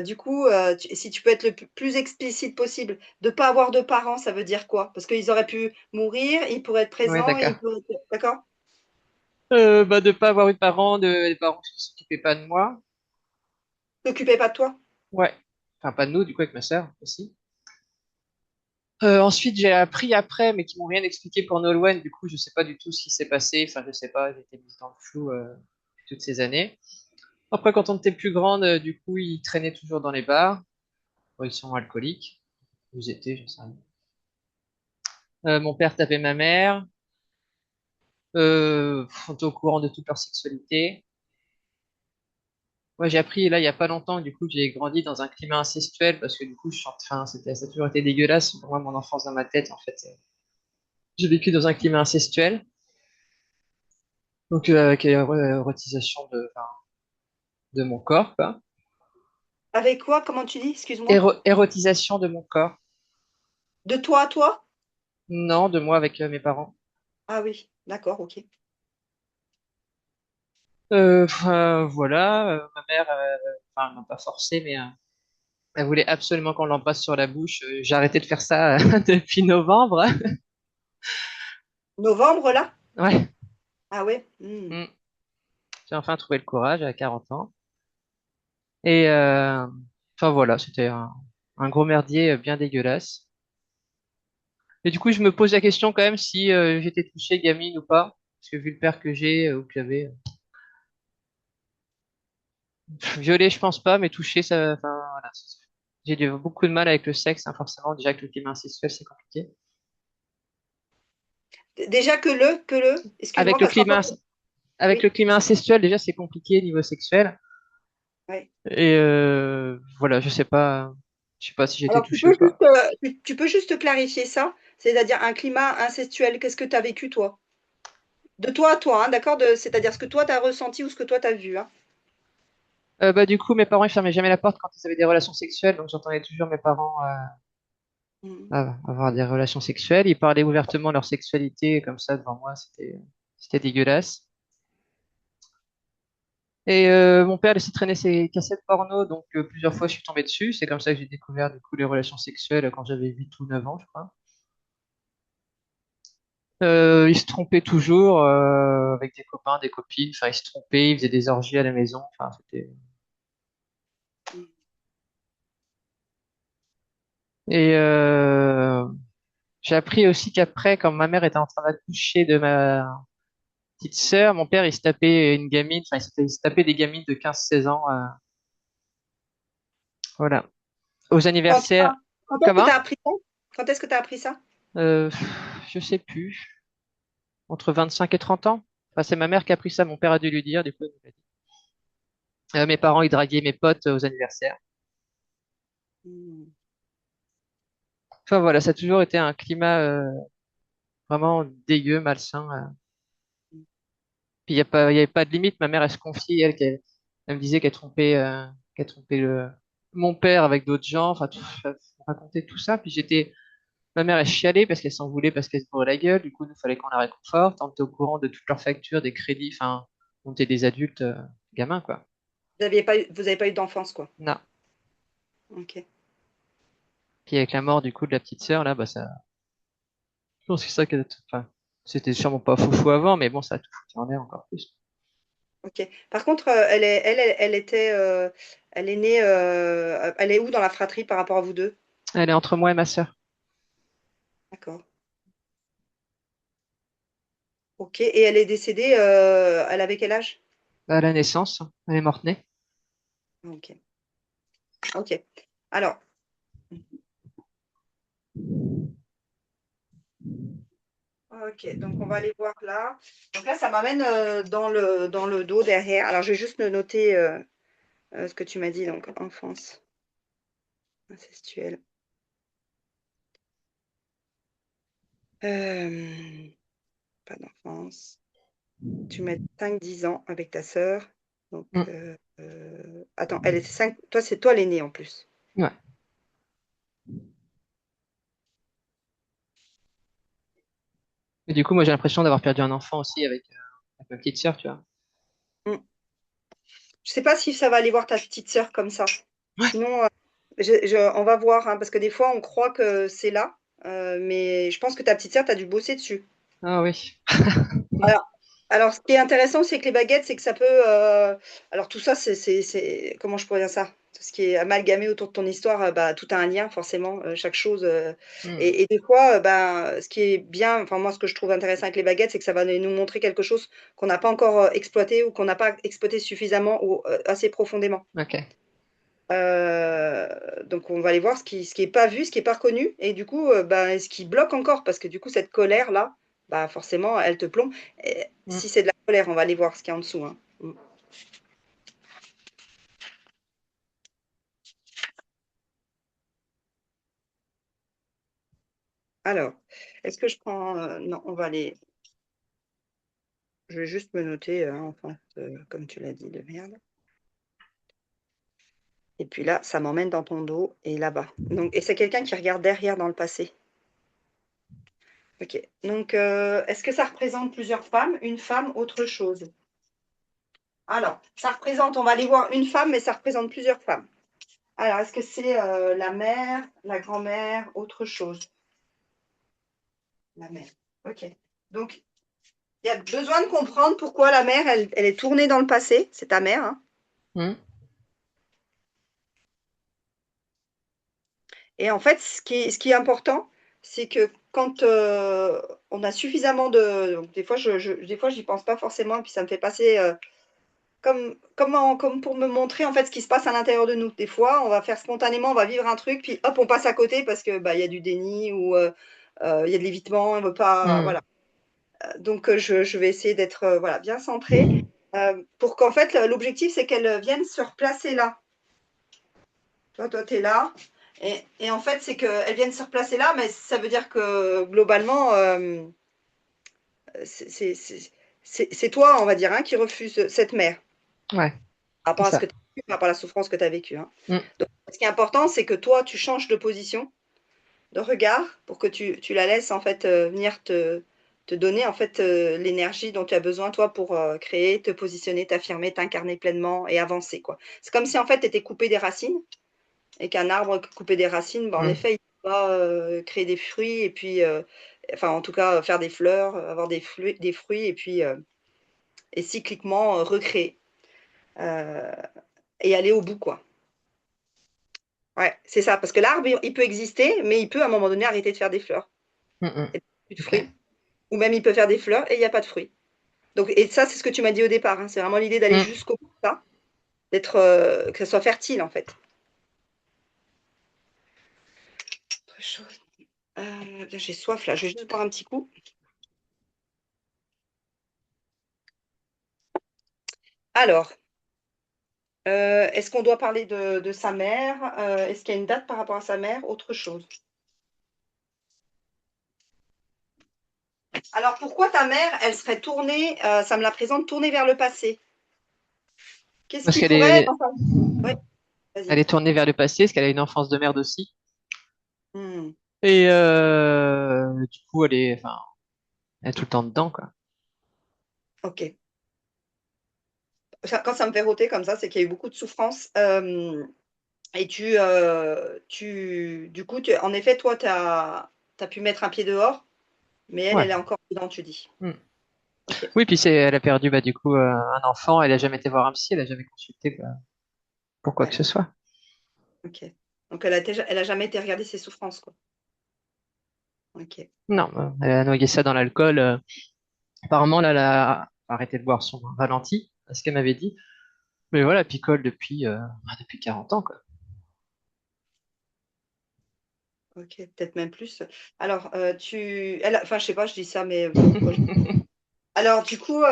Du coup, si tu peux être le plus explicite possible, de pas avoir de parents, ça veut dire quoi? Parce qu'ils auraient pu mourir, ils pourraient être ouais, présents, d'accord. d'accord? Bah, de pas avoir eu de parents, des parents qui s'occupaient pas de moi. T'occupais pas de toi. Ouais. Enfin, pas de nous, du coup, avec ma sœur aussi. Ensuite, j'ai appris après, mais qui m'ont rien expliqué pour Nolwenn. Du coup, je sais pas du tout ce qui s'est passé. Enfin, je sais pas, j'étais mise dans le flou toutes ces années. Après, quand on était plus grande, du coup, ils traînaient toujours dans les bars. Bon, ils sont alcooliques. Vous étiez, je sais rien. Mon père tapait ma mère. On était au courant de toute leur sexualité. Moi, j'ai appris là il y a pas longtemps. Du coup, j'ai grandi dans un climat incestuel parce que du coup, enfin, ça a toujours été dégueulasse pour moi, mon enfance dans ma tête. En fait, j'ai vécu dans un climat incestuel. Donc, avec érotisation enfin, de mon corps, quoi. Avec quoi? Comment tu dis? Excuse-moi. Érotisation de mon corps. De toi à toi? Non, de moi avec mes parents. Ah oui, d'accord, ok. Enfin, voilà, ma mère, enfin, elle m'a pas forcé, mais elle voulait absolument qu'on l'embrasse sur la bouche. J'ai arrêté de faire ça depuis novembre. Novembre, là? Ouais. Ah ouais? Hmm. Mm. J'ai enfin trouvé le courage à 40 ans. Et enfin voilà, c'était un gros merdier bien dégueulasse. Et du coup, je me pose la question quand même si j'étais touchée gamine ou pas. Parce que vu le père que j'ai ou que j'avais, violée, je pense pas, mais touchée, ça, enfin voilà. J'ai eu beaucoup de mal avec le sexe, hein, forcément. Déjà que le climat incestuel, c'est compliqué. Déjà Avec excuse-moi, le parce qu'en fait, climat, avec le oui, climat incestuel, déjà, c'est compliqué niveau sexuel. ouais. Et voilà, je sais pas si j'ai été Alors, touché ou pas. tu peux juste clarifier ça, c'est-à-dire un climat incestuel, qu'est-ce que tu as vécu, toi? De toi à toi, hein, d'accord? C'est-à-dire ce que toi, tu as ressenti ou ce que toi, tu as vu, hein. Bah du coup, mes parents ils fermaient jamais la porte quand ils avaient des relations sexuelles, donc j'entendais toujours mes parents Mhm. avoir des relations sexuelles. Ils parlaient ouvertement de leur sexualité comme ça devant moi, c'était dégueulasse. Et mon père laissait traîner ses cassettes porno, donc plusieurs fois je suis tombé dessus. C'est comme ça que j'ai découvert du coup les relations sexuelles quand j'avais 8 ou 9 ans, je crois. Il se trompait toujours avec des copains, des copines. Enfin, il se trompait, il faisait des orgies à la maison. Enfin, c'était. Et j'ai appris aussi qu'après, quand ma mère était en train d'accoucher de ma petite sœur. Mon père, il se tapait une gamine, enfin, il se tapait des gamines de 15-16 ans. Voilà. Aux Quand, anniversaires. quand est-ce que tu Comment? as appris ça? Quand est-ce que tu as appris ça? Euh, je sais plus. Entre 25 et 30 ans. Enfin, c'est ma mère qui a pris ça. Mon père a dû lui dire, du coup, il nous l'a dit. Mes parents, ils draguaient mes potes aux anniversaires. Hmm. Enfin, voilà, ça a toujours été un climat vraiment dégueu, malsain. Puis il y avait pas de limite. Ma mère, elle se confiait, elle me disait qu'elle trompait mon père avec d'autres gens. Enfin, elle racontait tout ça. Puis ma mère, elle chialait parce qu'elle s'en voulait parce qu'elle se bourrait la gueule. Du coup, il fallait qu'on la réconforte. On était au courant de toutes leurs factures, des crédits. Enfin, on était des adultes, gamins, quoi. Vous avez pas eu d'enfance, quoi. Non. Ok. Puis avec la mort, du coup, de la petite sœur, là, bah, ça, je pense que c'est ça enfin, c'était sûrement pas foufou avant, mais bon, ça a tout foutu en l'air encore plus. Ok. Par contre, elle était, elle est née, elle est où dans la fratrie par rapport à vous deux? Elle est entre moi et ma sœur. D'accord. Ok. Et elle est décédée, elle avait quel âge? À la naissance, elle est morte-née. Ok. Ok. Alors, ok. Donc, on va aller voir là. Donc là, ça m'amène dans le dos derrière. Alors, je vais juste noter ce que tu m'as dit. Donc, enfance incestuelle. Euh, pas d'enfance. Tu m'as dit 5-10 ans avec ta sœur. Donc, Mm. attends, elle était 5. Toi, c'est toi l'aîné en plus. Ouais. Et du coup, moi, j'ai l'impression d'avoir perdu un enfant aussi avec ma petite sœur, tu vois. Mm. Je sais pas si ça va aller voir ta petite sœur comme ça. Sinon, on va voir, hein, parce que des fois, on croit que c'est là. Mais je pense que ta petite sœur, tu as dû bosser dessus. Ah oui. Alors, alors, ce qui est intéressant, c'est que les baguettes, c'est que ça peut. Alors, tout ça, comment je pourrais dire ça? Tout ce qui est amalgamé autour de ton histoire, bah, tout a un lien, forcément, chaque chose. Mm. Et des fois, ben, ce qui est bien, enfin, moi, ce que je trouve intéressant avec les baguettes, c'est que ça va nous montrer quelque chose qu'on n'a pas encore exploité ou qu'on n'a pas exploité suffisamment ou assez profondément. Ok. Donc, on va aller voir ce qui est pas vu, ce qui est pas reconnu, et du coup, ben, ce qui bloque encore, parce que du coup, cette colère-là, bah, forcément, elle te plombe. Et Mm. si c'est de la colère, on va aller voir ce qu'il y a en dessous, hein. Alors, est-ce que je prends. Non, on va aller. Je vais juste me noter, enfin, comme tu l'as dit, de merde. Et puis là, ça m'emmène dans ton dos et là-bas. Donc, et c'est quelqu'un qui regarde derrière dans le passé. Ok. Donc, est-ce que ça représente plusieurs femmes, une femme, autre chose? Alors, ça représente, on va aller voir une femme, mais ça représente plusieurs femmes. Alors, est-ce que c'est la mère, la grand-mère, autre chose? La mère. Ok. Donc, il y a besoin de comprendre pourquoi la mère, elle est tournée dans le passé. C'est ta mère, hein. Mm. Et en fait, ce qui est important, c'est que quand on a suffisamment de. Donc, des fois, j'y pense pas forcément, et puis ça me fait passer comme pour me montrer en fait ce qui se passe à l'intérieur de nous. Des fois, on va faire spontanément, on va vivre un truc, puis hop, on passe à côté parce que bah, il y a du déni ou il y a de l'évitement, on veut pas. Mm. Voilà. Donc, je vais essayer d'être voilà, bien centrée pour qu'en fait, l'objectif, c'est qu'elle vienne se replacer là. Toi, tu es là. Et en fait, c'est qu'elle vienne se replacer là, mais ça veut dire que globalement, c'est c'est toi, on va dire, hein, qui refuse cette mère Ouais, par c'est rapport à ce ça. que tu as vécu, par rapport à la souffrance que tu as vécue, hein. Mm. Donc, ce qui est important, c'est que toi, tu changes de position, de regard, pour que tu la laisses en fait venir te donner en fait l'énergie dont tu as besoin, toi, pour créer, te positionner, t'affirmer, t'incarner pleinement et avancer, quoi. C'est comme si en fait, tu étais coupé des racines. Et qu'un arbre coupé des racines, bah, en Mm. effet, il va créer des fruits et puis, enfin, en tout cas, faire des fleurs, avoir des fruits et puis, et cycliquement recréer euh, et aller au bout, quoi. Ouais, c'est ça. Parce que l'arbre, il peut exister, mais il peut à un moment donné arrêter de faire des fleurs Mm. Mm. et plus de Ok. fruits. Ou même il peut faire des fleurs et il n'y a pas de fruits. Donc, et ça, c'est ce que tu m'as dit au départ, hein, c'est vraiment l'idée d'aller Mm. jusqu'au bout de ça, d'être, que ça soit fertile en fait. Autre chose. J'ai soif là, je vais juste boire un petit coup. Alors, est-ce qu'on doit parler de sa mère? Est-ce qu'il y a une date par rapport à sa mère? Autre chose. Alors, pourquoi ta mère, elle serait tournée, ça me la présente tournée vers le passé? Qu'est-ce Parce qui qu'elle pourrait est, ouais, elle vas-y. est tournée vers le passé, parce qu'elle a une enfance de merde aussi. Mmh. Et du coup, enfin, elle est tout le temps dedans, quoi. OK. Quand ça me fait roter comme ça, c'est qu'il y a eu beaucoup de souffrance, et du coup, en effet, toi, tu as pu mettre un pied dehors, mais elle, Ouais. elle est encore dedans, tu dis? Mm. OK, Oui, puis elle a perdu, bah, du coup, un enfant. Elle a jamais été voir un psy, elle a jamais consulté, bah, pour quoi que ouais, ce soit. OK. Donc elle a jamais été regarder ses souffrances, quoi? OK. Non, elle a noyé ça dans l'alcool. Apparemment, là, elle a arrêté de boire son ralenti, c'est ce qu'elle m'avait dit. Mais voilà, elle picole depuis 40 ans, quoi. OK, peut-être même plus. Alors, enfin, je sais pas, je dis ça, mais pourquoi alors du coup,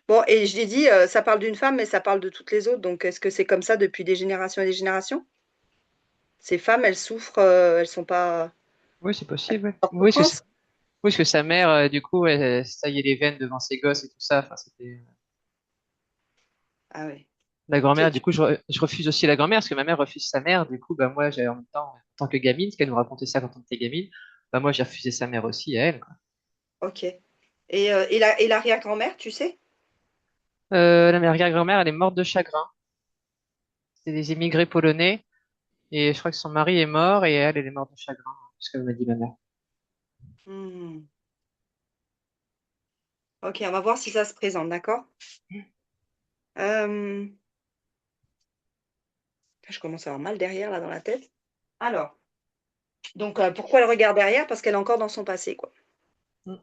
bon et je l'ai dit, ça parle d'une femme, mais ça parle de toutes les autres, donc est-ce que c'est comme ça depuis des générations et des générations? Ces femmes, elles souffrent, elles sont pas Oui, c'est elles possible, ouais. sont en Oui, souffrance? oui, parce que sa mère, du coup, elle se taillait les veines devant ses gosses et tout ça. Enfin, c'était Ah ouais. la Tu grand-mère. tu Du coup, je refuse aussi la grand-mère parce que ma mère refuse sa mère. Du coup, bah, moi, j'ai en même temps, en tant que gamine, parce qu'elle nous racontait ça quand on était gamine, bah, moi, j'ai refusé sa mère aussi à elle, quoi. OK et l'arrière-grand-mère, tu sais? La mère arrière-grand-mère, elle est morte de chagrin. C'est des immigrés polonais et je crois que son mari est mort et elle est morte de chagrin, ce qu'elle m'a dit ma mère. Mmh. OK, on va voir si ça se présente, d'accord? Hem, je commence à avoir mal derrière là dans la tête. Alors, donc pourquoi elle regarde derrière? Parce qu'elle est encore dans son passé, quoi Mm.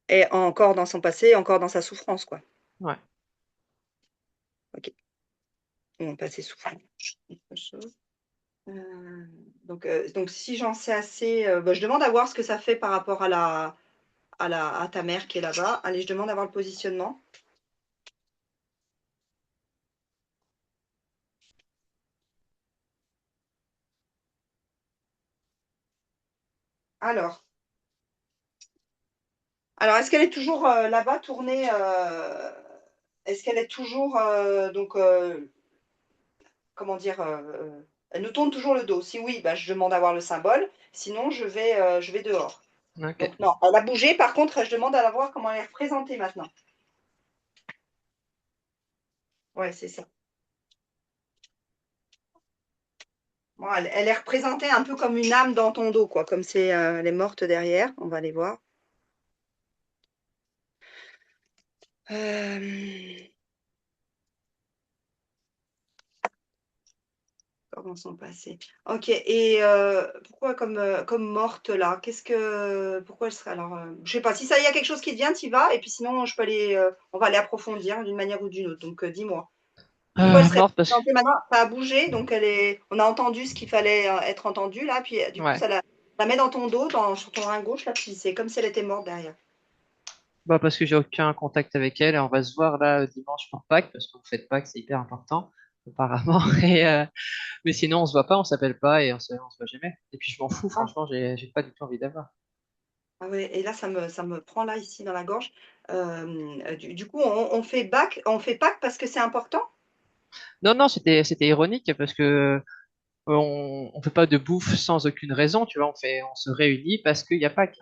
et encore dans son passé, encore dans sa souffrance, quoi. Ouais. OK. Mon passé souffrant. Autre chose. Donc si j'en sais assez, bah, je demande à voir ce que ça fait par rapport à ta mère qui est là-bas. Allez, je demande à voir le positionnement. Alors alors est-ce qu'elle est toujours, là-bas tournée, est-ce qu'elle est toujours, comment dire? Elle nous tourne toujours le dos. Si oui, bah, je demande à voir le symbole, sinon je vais dehors. Ok. Donc non, elle a bougé, par contre, je demande à la voir comment elle est représentée maintenant. Ouais, c'est ça. Bon, elle est représentée un peu comme une âme dans ton dos, quoi, comme c'est, elle est morte derrière. On va aller voir. Hem, Comment sont passées. OK et pourquoi comme morte là? Pourquoi elle serait alors, je sais pas, si ça il y a quelque chose qui te vient, tu y vas et puis sinon je peux aller, on va aller approfondir d'une manière ou d'une autre, donc dis-moi. Pourquoi elle serait Morte parce que... représentée maintenant? Ça a bougé, donc on a entendu ce qu'il fallait, être entendu là, puis, du coup Ouais. ça la met dans ton dos, sur ton rein gauche là, puis c'est comme si elle était morte derrière. Bah parce que j'ai aucun contact avec elle et on va se voir là dimanche pour Pâques parce qu'on fête Pâques, c'est hyper important apparemment. Mais sinon on se voit pas, on s'appelle pas et on se voit jamais. Et puis je m'en fous, Ah, franchement, j'ai pas du tout envie d'avoir. ah ouais et là ça me prend là ici dans la gorge. Du coup on fait Pâques parce que c'est important? Non, non, c'était ironique parce que on fait pas de bouffe sans aucune raison, tu vois. On se réunit parce qu'il y a Pâques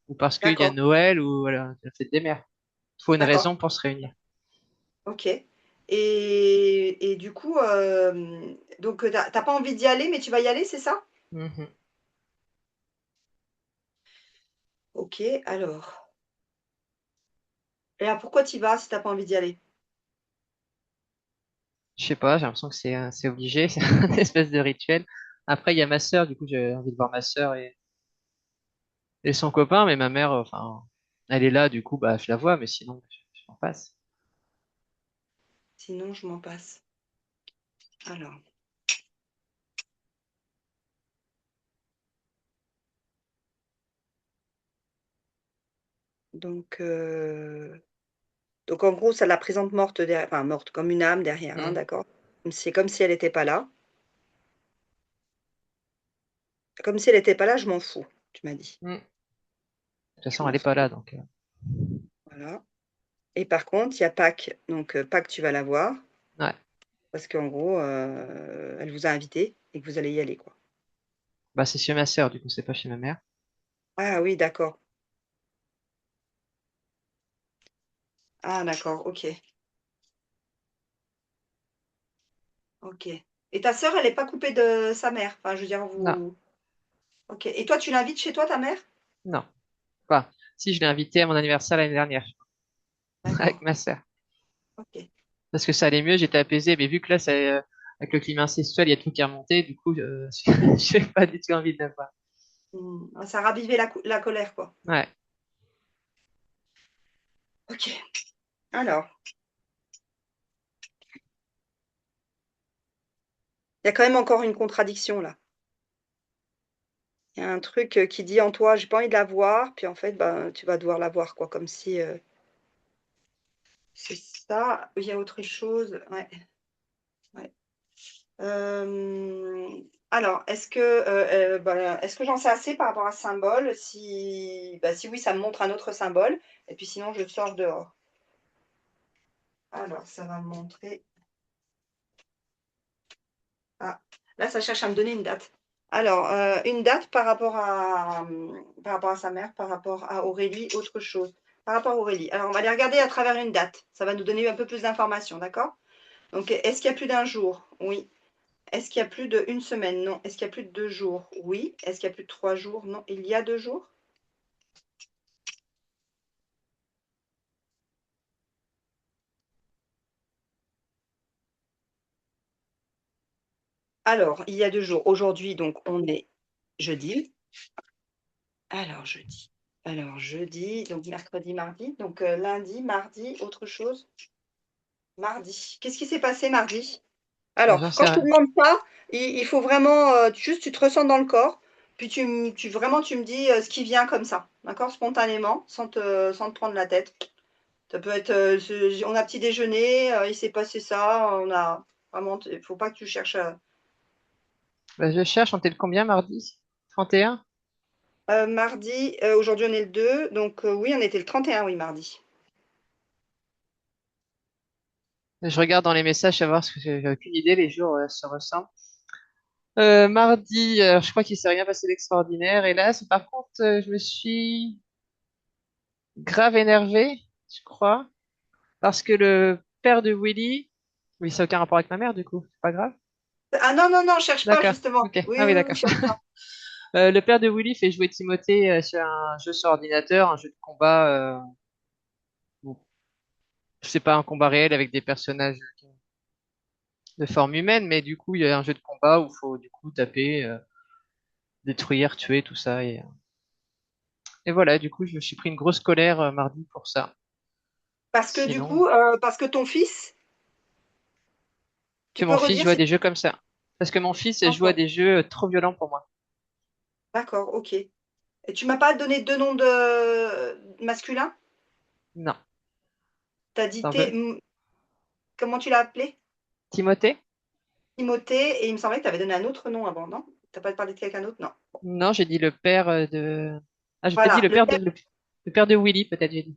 ou parce qu'il y a D'accord, Noël ou voilà, la fête des mères. Il faut une d'accord, raison pour se réunir. OK et du coup, donc tu as pas envie d'y aller, mais tu vas y aller, c'est ça? Mhm. OK, alors et alors pourquoi tu y vas si tu as pas envie d'y aller? Je sais pas, j'ai l'impression que c'est obligé, c'est une espèce de rituel. Après, il y a ma sœur, du coup, j'ai envie de voir ma sœur et son copain, mais ma mère, enfin, elle est là, du coup, bah, je la vois, mais sinon, je m'en passe. Sinon, je m'en passe. Alors, donc, donc en gros, ça la présente morte derrière, enfin morte, comme une âme derrière, hein, Hmm, d'accord? C'est comme si elle n'était pas là. Comme si elle n'était pas là, je m'en fous, tu m'as dit. hmm. De toute Je façon, elle m'en est pas fous, là, donc. voilà. Et par contre, il y a Pâques, donc Pâques, tu vas la voir Ouais. parce qu'en gros, elle vous a invité et que vous allez y aller, quoi. Bah, c'est chez ma sœur, du coup, c'est pas chez ma mère. Ah oui, d'accord. Ah d'accord, OK, OK. Et ta sœur, elle est pas coupée de sa mère? Enfin, je veux dire, Non, vous OK. Et toi, tu l'invites chez toi, ta mère? non. Enfin, si, je l'ai invitée à mon anniversaire l'année dernière, avec D'accord, ma sœur. OK. Parce que ça allait mieux, j'étais apaisé, mais vu que là, avec le climat incestuel, il y a tout qui est remonté, du coup, je n'ai pas du tout envie de la voir. Mmh. Ah, ça ravivait la colère, quoi. Ouais. OK. Alors, il y a quand même encore une contradiction là. Il y a un truc, qui dit en toi: «J'ai pas envie de la voir», puis en fait, ben, tu vas devoir la voir, quoi, comme si, c'est ça. Il y a autre chose, ouais, ouais. Alors, est-ce que j'en sais assez par rapport à ce symbole? Si, bah, si oui, ça me montre un autre symbole et puis sinon je sors dehors. Alors, ça va me montrer, ah, là, ça cherche à me donner une date. Alors, une date par rapport à sa mère, par rapport à Aurélie, autre chose. Par rapport à Aurélie. Alors, on va aller regarder à travers une date. Ça va nous donner un peu plus d'informations, d'accord? Donc, est-ce qu'il y a plus d'un jour? Oui. Est-ce qu'il y a plus d'1 semaine? Non. Est-ce qu'il y a plus de 2 jours? Oui. Est-ce qu'il y a plus de 3 jours? Non. Il y a 2 jours? Alors, il y a 2 jours. Aujourd'hui, donc, on est jeudi. Alors jeudi. Alors jeudi, donc mercredi, mardi, donc lundi, mardi, autre chose? Mardi. Qu'est-ce qui s'est passé mardi? Alors, J'en quand sais je te rien. demande ça, il faut vraiment, juste tu te ressens dans le corps, puis tu me dis, ce qui vient comme ça, d'accord? Spontanément, sans te prendre la tête. Ça peut être, ce on a petit déjeuner, il s'est passé ça, on a vraiment il faut pas que tu cherches, Bah, je cherche, on était le combien mardi? 31? mardi, aujourd'hui on est le 2, donc oui, on était le 31, oui, mardi. Je regarde dans les messages à voir parce que j'ai aucune idée, les jours se ressemblent. Mardi, je crois qu'il s'est rien passé d'extraordinaire. Hélas, par contre, je me suis grave énervé, je crois, parce que le père de Willy, oui, ça n'a aucun rapport avec ma mère, du coup, c'est pas grave. Ah non, non, non, cherche pas D'accord, justement. ok. Oui, Ah oui, oui, oui, d'accord. cherche pas. Le père de Willy fait jouer Timothée sur un jeu sur ordinateur, un jeu de combat. Bon, c'est pas un combat réel avec des personnages de forme humaine, mais du coup, il y a un jeu de combat où il faut du coup taper, détruire, tuer, tout ça. Et voilà, du coup, je me suis pris une grosse colère mardi pour ça. Parce que du Sinon, coup, parce que ton fils, que tu peux mon fils redire joue à c'est des jeux comme ça. Parce que mon fils joue à d'accord, des jeux trop violents pour moi. d'accord, OK. Et tu m'as pas donné 2 noms de masculins? Non. Tu as dit T'en veux? comment tu l'as appelé? Timothée? Timothée et il me semblait que tu avais donné un autre nom avant, non? Tu as pas parlé de quelqu'un d'autre? Non. Bon. Non, j'ai dit le père de... Ah, j'ai peut-être dit Voilà, le père le père de Willy, peut-être j'ai dit.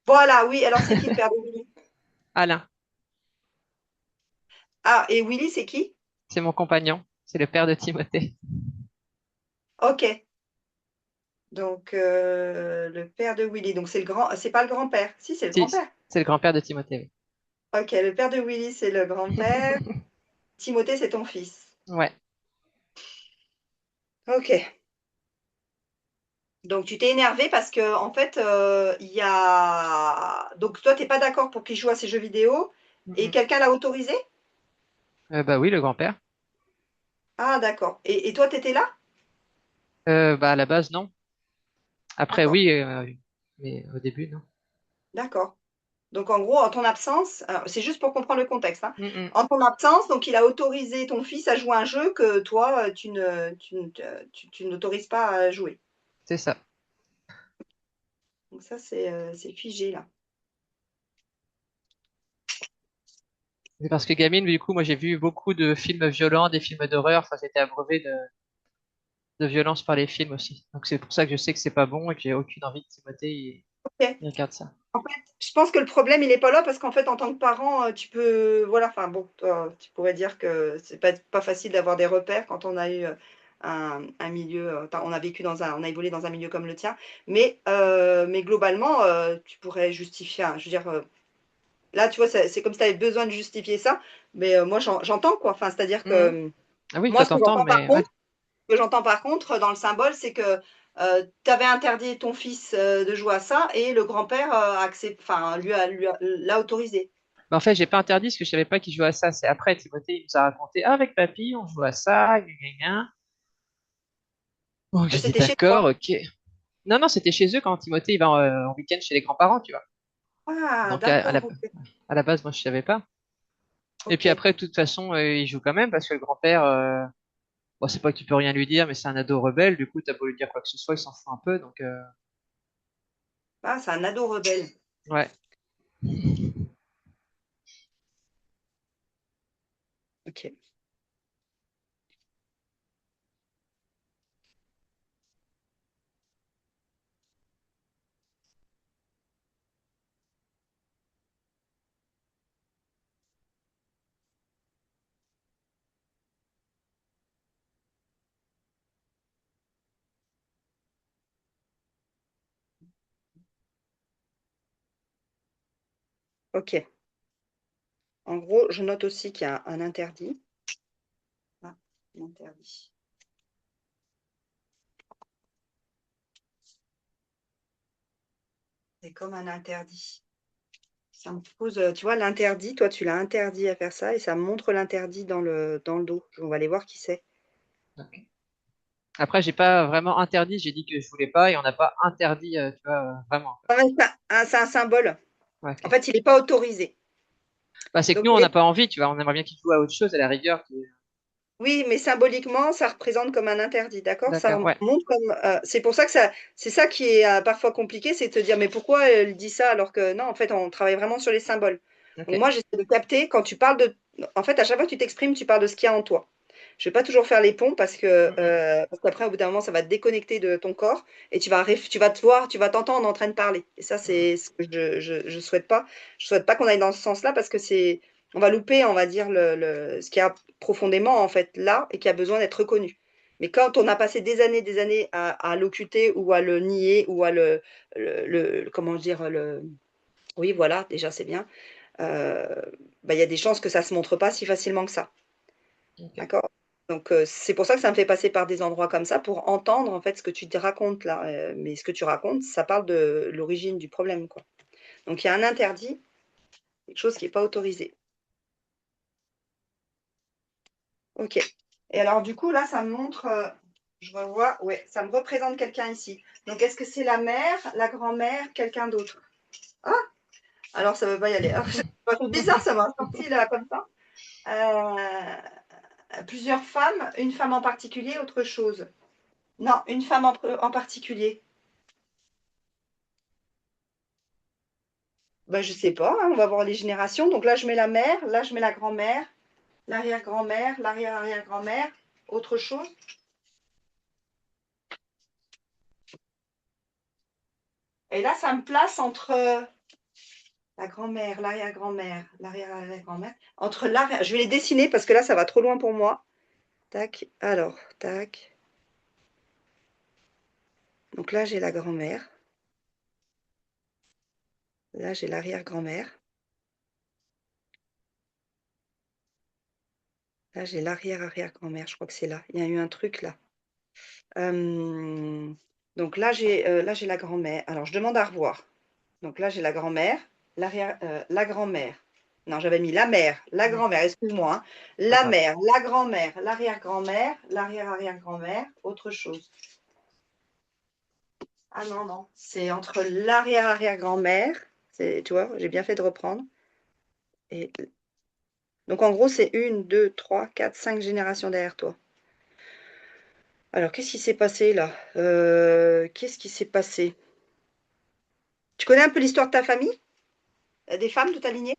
voilà, oui, alors c'est qui le père de Willy? Alain, Ah et Willy, c'est qui? c'est mon compagnon. C'est le père de Timothée. OK. Donc le père de Willy, donc c'est pas le grand-père? Si, c'est le Si, grand-père. c'est le grand-père de Timothée. OK, le père de Willy, c'est le grand-père. Oui. Timothée, c'est ton fils. Ouais. OK. Donc tu t'es énervé parce que en fait, il y a donc toi, tu es pas d'accord pour qu'il joue à ces jeux vidéo et Mhm. quelqu'un l'a autorisé? Bah oui, le grand-père. Ah, d'accord. Et toi, tu étais là? Bah, à la base, non. Après, D'accord, oui, mais au début, non. d'accord. Donc en gros, en ton absence, alors c'est juste pour comprendre le contexte, hein. Mm, mm. En ton absence, donc il a autorisé ton fils à jouer à un jeu que toi, tu n'autorises pas à jouer. C'est ça. Donc ça, c'est figé là. C'est parce que gamine, du coup, moi, j'ai vu beaucoup de films violents, des films d'horreur. Enfin, j'étais abreuvé de violence par les films aussi. Donc, c'est pour ça que je sais que c'est pas bon et que j'ai aucune envie que Timothée, OK. il regarde ça. En fait, je pense que le problème, il est pas là parce qu'en fait, en tant que parent, tu peux voilà, enfin bon, toi, tu pourrais dire que c'est pas facile d'avoir des repères quand on a eu, un milieu, enfin, on a évolué dans un milieu comme le tien. Mais globalement, tu pourrais justifier, je veux dire, là, tu vois, c'est comme si tu avais besoin de justifier ça, mais moi, j'entends, quoi. Enfin, c'est-à-dire que, Mhm. Ah oui, toi moi, ce que t'entends, j'entends par mais ouais. contre ce que j'entends par contre dans le symbole, c'est que, tu avais interdit ton fils, de jouer à ça et le grand-père, enfin, l'a autorisé. Mais en fait, j'ai pas interdit parce que je savais pas qu'il jouait à ça. C'est après, Timothée, il nous a raconté, ah, avec papy, on joue à ça, gna, gna, gna. Bon, j'ai dit C'était chez toi? d'accord, ok. Non, non, c'était chez eux quand Timothée il va en week-end chez les grands-parents, tu vois. Ah, Donc d'accord, OK. à la base, moi je savais pas. Et puis OK. après, de toute façon, il joue quand même parce que le grand-père, bon, c'est pas que tu peux rien lui dire, mais c'est un ado rebelle. Du coup, t'as beau lui dire quoi que ce soit, il s'en fout un peu. Donc Ah, c'est un ado rebelle. ouais. OK. OK. En gros, je note aussi qu'il y a un interdit. Ah, un interdit. C'est comme un interdit. Ça me pose, tu vois, l'interdit, toi, tu l'as interdit à faire ça et ça me montre l'interdit dans le dos. On va aller voir qui c'est. Ok. Après, j'ai pas vraiment interdit. J'ai dit que je voulais pas et on n'a pas interdit, tu vois, vraiment. Ah, c'est un symbole. Ouais, En ok. fait, il est pas autorisé. Bah, c'est que Donc nous, on n'a et pas envie, tu vois. On aimerait bien qu'il joue à autre chose à la rigueur. oui, mais symboliquement, ça représente comme un interdit, d'accord? Ça D'accord, ouais. montre comme, c'est pour ça que c'est ça qui est, parfois compliqué, c'est de te dire: «Mais pourquoi elle dit ça?» alors que non, en fait, on travaille vraiment sur les symboles. Ok. Donc moi, j'essaie de capter quand tu parles de en fait, à chaque fois que tu t'exprimes, tu parles de ce qu'il y a en toi. Je vais pas toujours faire les ponts Mhm. parce qu'après, au bout d'un moment, ça va te déconnecter de ton corps et tu vas te voir, tu vas t'entendre en train de parler et ça, Mhm. c'est ce que je souhaite pas. Je souhaite pas qu'on aille dans ce sens-là parce que c'est on va louper, on va dire, ce qu'il y a profondément, en fait, là et qui a besoin d'être reconnu. Mais quand on a passé des années à l'occulter ou à le nier ou à comment dire? Oui, voilà, déjà, c'est bien. Heu, bah, il y a des chances que ça se montre pas si facilement que ça. Ok. D'accord? Donc c'est pour ça que ça me fait passer par des endroits comme ça pour entendre, en fait, ce que tu te racontes là, mais ce que tu racontes, ça parle de l'origine du problème, quoi. Donc il y a un interdit, quelque chose qui est pas autorisé. OK. Et alors du coup, là, ça me montre, je revois, ouais, ça me représente quelqu'un ici. Donc est-ce que c'est la mère, la grand-mère, quelqu'un d'autre? Ah! Alors ça veut pas y aller. Alors c'est bizarre, ça m'a sorti là comme ça. Plusieurs femmes, une femme en particulier, autre chose? Non, une femme en particulier. Bah, je sais pas, hein, on va voir les générations. Donc là, je mets la mère, là, je mets la grand-mère, l'arrière-grand-mère, l'arrière-arrière-grand-mère, autre chose. Et là, ça me place entre la grand-mère, l'arrière-grand-mère, l'arrière-arrière-grand-mère, entre l'arrière. Je vais les dessiner parce que là, ça va trop loin pour moi. Tac, alors, tac. Donc là, j'ai la grand-mère. Là, j'ai l'arrière-grand-mère. Là, j'ai l'arrière-arrière-grand-mère. Je crois que c'est là. Il y a eu un truc là. Hem, donc là, j'ai la grand-mère. Alors, je demande à revoir. Donc là, j'ai la grand-mère, la grand-mère. Non, j'avais mis la mère, la Non, grand-mère, excuse-moi, hein. pas La grave. mère, la grand-mère, l'arrière-grand-mère, l'arrière-arrière-grand-mère, autre chose. Ah non, non, c'est entre l'arrière-arrière-grand-mère, tu vois, j'ai bien fait de reprendre. Et donc en gros, c'est une, deux, trois, quatre, cinq générations derrière toi. Alors, qu'est-ce qui s'est passé là? Qu'est-ce qui s'est passé? Tu connais un peu l'histoire de ta famille? Des femmes de ta lignée?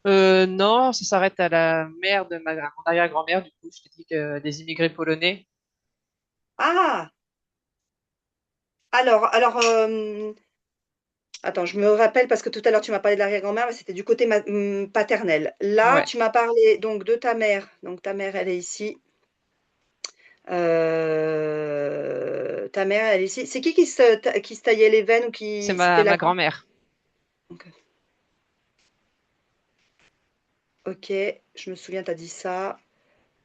Non, ça s'arrête à la mère de mon arrière-grand-mère, du coup, je t'ai dit que des immigrés polonais. Ah! Alors, attends, je me rappelle parce que tout à l'heure tu m'as parlé de l'arrière-grand-mère, mais c'était du côté paternel. Là, Ouais. tu m'as parlé donc de ta mère. Donc ta mère, elle est ici. Ta mère, elle est ici. C'est qui se taillait les veines ou C'est qui c'était ma la grand? grand-mère. Ok, ok, je me souviens, tu as dit ça.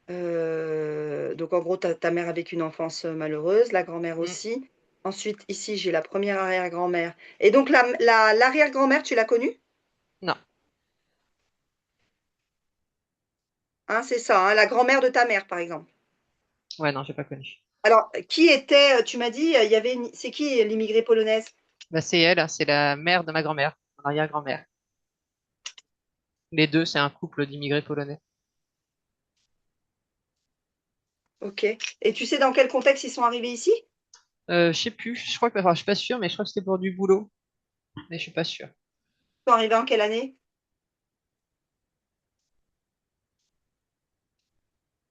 Donc en gros, ta mère a vécu une enfance malheureuse, la grand-mère Hmm. aussi. Ensuite, ici, j'ai la première arrière-grand-mère. Et donc l'arrière-grand-mère, tu l'as connue? Non. Hein, c'est ça, hein, la grand-mère de ta mère, par exemple. Ouais, non, j'ai pas connu. Alors, qui était, tu m'as dit, il y avait c'est qui l'immigrée polonaise? Bah, c'est elle, hein, c'est la mère de ma grand-mère, mon arrière-grand-mère. Les deux, c'est un couple d'immigrés polonais. Ok. Et tu sais dans quel contexte ils sont arrivés ici? Je sais plus, je crois que, enfin, je suis pas sûr, mais je crois que c'était pour du boulot, mais je suis pas sûr. Ils sont arrivés en quelle année?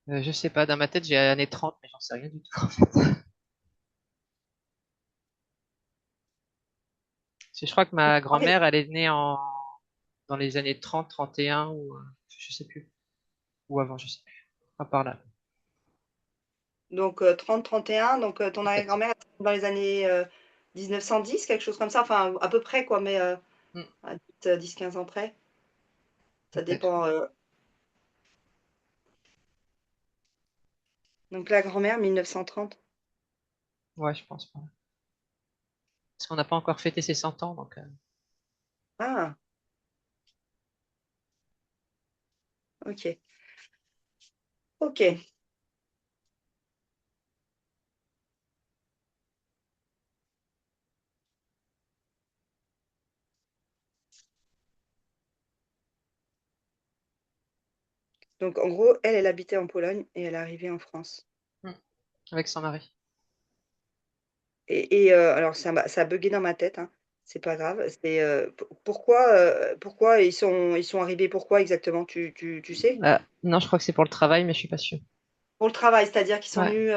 Je sais pas, dans ma tête, j'ai l'année 30, mais j'en sais rien du tout. Parce que je crois que ma grand-mère, elle est née dans les années 30, 31, ou, je sais plus, ou avant, je sais plus. Pas par là, Donc 30-31, donc ton peut-être. arrière-grand-mère elle est dans les années 1910, quelque chose comme ça, enfin à peu près quoi, mais Hmm, à 10-15 ans près. Ça peut-être. dépend. Donc la grand-mère 1930. Ouais, je pense pas. Parce qu'on n'a pas encore fêté ses 100 ans, donc. Ah, ok. Ok. Donc en gros, elle habitait en Pologne et elle est arrivée en France. Hmm, avec son mari. Et alors ça a buggé dans ma tête, hein. C'est pas grave. C'est pourquoi ils sont arrivés pourquoi exactement? Tu sais? Non, je crois que c'est pour le travail, mais je suis pas sûre. Pour le travail, c'est-à-dire qu'ils sont Ouais. venus,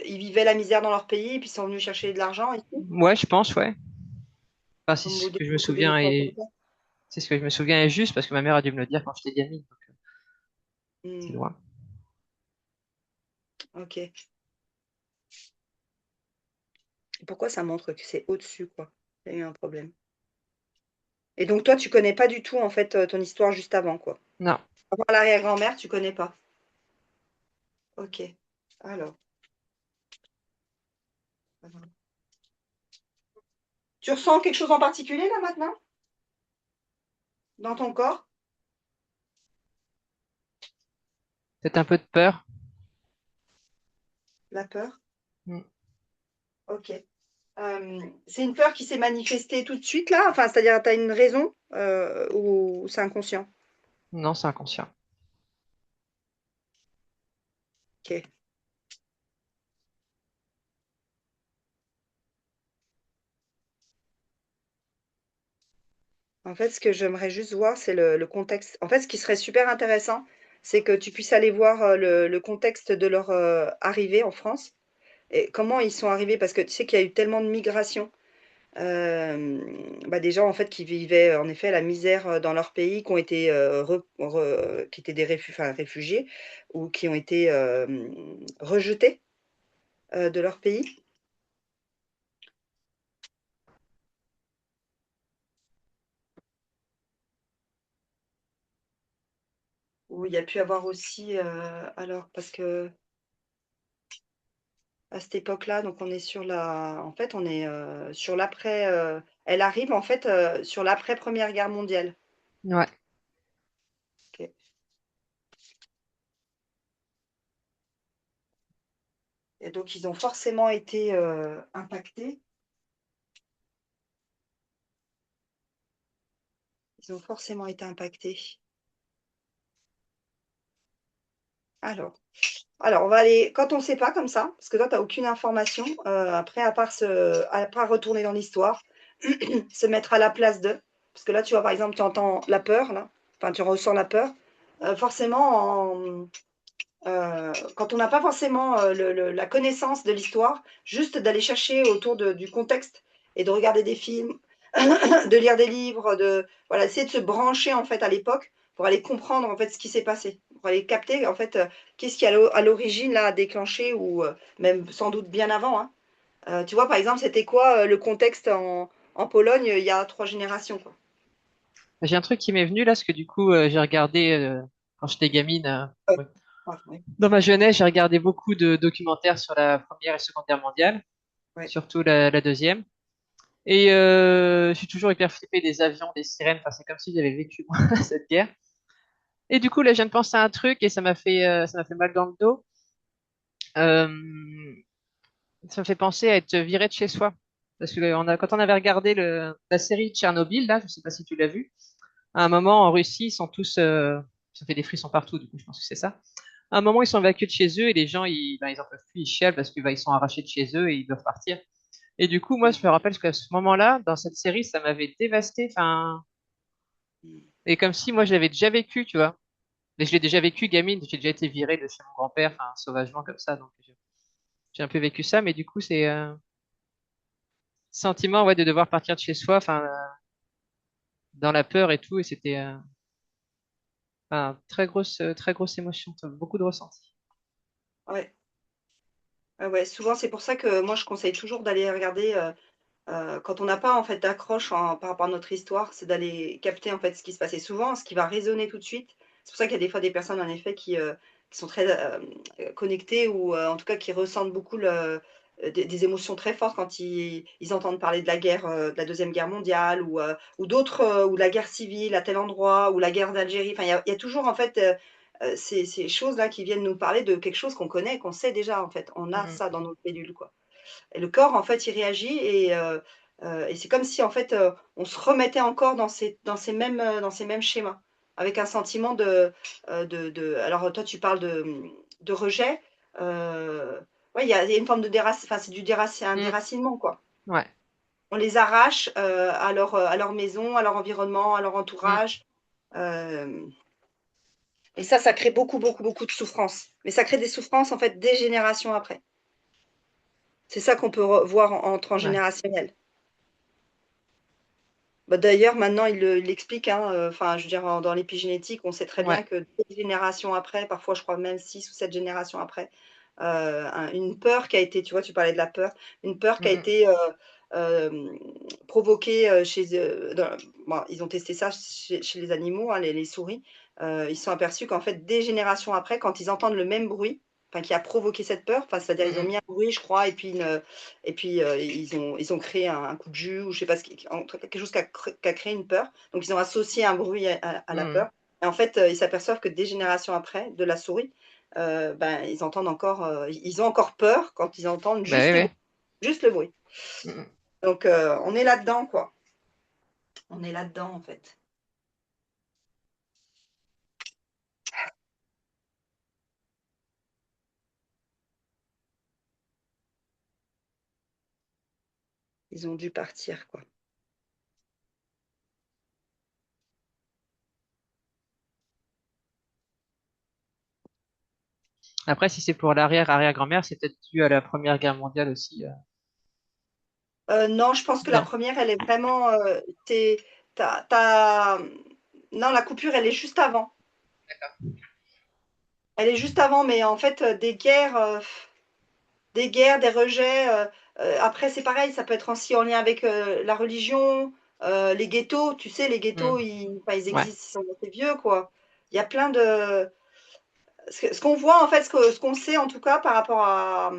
ils vivaient la misère dans leur pays, et puis ils sont venus chercher de l'argent ici, Ouais, je pense, ouais. Enfin, si comme ce que je me beaucoup de souviens migrants est, européens. c'est ce que je me souviens est juste, parce que ma mère a dû me le dire quand j'étais gamine, donc c'est Hmm, loin. ok. Pourquoi ça montre que c'est au-dessus, quoi? Il y a eu un problème. Et donc toi, tu connais pas du tout en fait ton histoire juste avant, quoi. Non. Avant l'arrière-grand-mère, tu connais pas. Ok. Alors. Tu ressens quelque chose en particulier là maintenant? Dans ton corps? Peut-être un peu de peur. La peur? Hmm. Ok. C'est une peur qui s'est manifestée tout de suite là? Enfin, c'est-à-dire, tu as une raison ou c'est inconscient? Non, c'est inconscient. Ok. En fait, ce que j'aimerais juste voir, c'est le contexte. En fait, ce qui serait super intéressant, c'est que tu puisses aller voir le contexte de leur arrivée en France et comment ils sont arrivés, parce que tu sais qu'il y a eu tellement de migration. Euh, des gens en fait qui vivaient en effet la misère dans leur pays, qui ont été qui étaient des enfin, réfugiés ou qui ont été rejetés de leur pays. Où il y a pu avoir aussi, alors parce que à cette époque-là, donc on est sur en fait, on est, sur l'après, elle arrive en fait, sur l'après Première Guerre mondiale. Ouais. Et donc, ils ont forcément été impactés. Ils ont forcément été impactés. Alors, on va aller, quand on ne sait pas comme ça, parce que toi, tu n'as aucune information, après, à part retourner dans l'histoire, se mettre à la place d'eux. Parce que là, tu vois, par exemple, tu entends la peur, là, enfin, tu ressens la peur. Forcément, quand on n'a pas forcément la connaissance de l'histoire, juste d'aller chercher autour du contexte et de regarder des films, de lire des livres, voilà, essayer de se brancher en fait à l'époque pour aller comprendre en fait ce qui s'est passé, pour aller capter en fait qu'est-ce qui à l'origine là a déclenché ou même sans doute bien avant. Hein. Tu vois, par exemple, c'était quoi le contexte en Pologne il y a 3 générations, quoi. J'ai un truc qui m'est venu là, parce que du coup, j'ai regardé quand j'étais gamine. Ouais. Ouais. Ah, ouais, Dans ma jeunesse, j'ai regardé beaucoup de documentaires sur la Première et Seconde Guerre mondiale, ouais. surtout la deuxième. Et je suis toujours hyper flippé des avions, des sirènes. Enfin, c'est comme si j'avais vécu moi cette guerre. Et du coup, là, je viens de penser à un truc et ça m'a fait mal dans le dos. Euh, Ça me fait penser à être viré de chez soi. Parce que quand on avait regardé la série Tchernobyl, là, je sais pas si tu l'as vu, à un moment en Russie, ils sont tous, ça fait des frissons partout, du coup, je pense que c'est ça. À un moment, ils sont évacués de chez eux et les gens, ils en peuvent plus, ils chialent parce qu'ils ils sont arrachés de chez eux et ils doivent partir. Et du coup, moi, je me rappelle qu'à ce moment-là, dans cette série, ça m'avait dévasté. Enfin, et comme si moi, je l'avais déjà vécu, tu vois. Mais je l'ai déjà vécu, gamine. J'ai déjà été viré de chez mon grand-père, enfin, sauvagement comme ça. Donc, j'ai un peu vécu ça, mais du coup, c'est sentiment, ouais, de devoir partir de chez soi, enfin, dans la peur et tout. Et c'était très grosse émotion, beaucoup de ressentis. Ouais. Ouais, souvent, c'est pour ça que moi, je conseille toujours d'aller regarder. Quand on n'a pas en fait d'accroche par rapport à notre histoire, c'est d'aller capter en fait ce qui se passait. Souvent, ce qui va résonner tout de suite, c'est pour ça qu'il y a des fois des personnes en effet qui sont très connectées ou en tout cas qui ressentent beaucoup des émotions très fortes quand ils entendent parler de la guerre, de la Deuxième Guerre mondiale ou d'autres, ou de la guerre civile à tel endroit, ou la guerre d'Algérie. Enfin, il y a toujours en fait ces choses-là qui viennent nous parler de quelque chose qu'on connaît, qu'on sait déjà en fait. On a Mhm. ça dans nos cellules, quoi. Et le corps, en fait, il réagit et c'est comme si, en fait, on se remettait encore dans ces mêmes schémas, avec un sentiment alors toi, tu parles de rejet. Ouais, il y a une forme de enfin, c'est un Mm. déracinement, quoi. Ouais. On les arrache à leur maison, à leur environnement, à leur Mm. entourage. Euh, et ça crée beaucoup, beaucoup, beaucoup de souffrances. Mais ça crée des souffrances, en fait, des générations après. C'est ça qu'on peut voir en Ouais. transgénérationnel. Bah, d'ailleurs, maintenant, il l'explique, hein, enfin, je veux dire, dans l'épigénétique, on sait très bien Ouais. que des générations après, parfois, je crois même 6 ou 7 générations après, une peur qui a été, tu vois, tu parlais de la peur, une peur qui a Mm, été provoquée chez eux. Bon, ils ont testé ça chez les animaux, hein, les souris. Ils se sont aperçus qu'en fait, des générations après, quand ils entendent le même bruit, enfin, qui a provoqué cette peur, enfin, c'est-à-dire mm, ils ont mm, mis un bruit, je crois, et puis ils ont créé un coup de jus ou je sais pas, en tout cas, quelque chose qui a créé une peur. Donc ils ont associé un bruit à mm, la mm. peur. Et en fait, ils s'aperçoivent que des générations après, de la souris, ben, ils entendent encore, ils ont encore peur quand ils entendent Bah oui, juste le oui. bruit. Juste le bruit. Mm, mm. Donc on est là-dedans, quoi. On est là-dedans, en fait. Ils ont dû partir, quoi. Après, si c'est pour l'arrière-arrière-grand-mère, c'est peut-être dû à la Première Guerre mondiale aussi. Non, je pense que la Non. première, elle est vraiment. Non, la coupure, elle est juste avant. Elle est juste avant, mais en fait, des guerres, des rejets. Après, c'est pareil, ça peut être aussi en lien avec la religion, les ghettos. Tu sais, les ghettos, Mm. enfin, ils Ouais. existent, ils sont assez vieux, quoi. Il y a plein de. Ce qu'on voit, en fait, ce qu'on sait, en tout cas, par rapport à.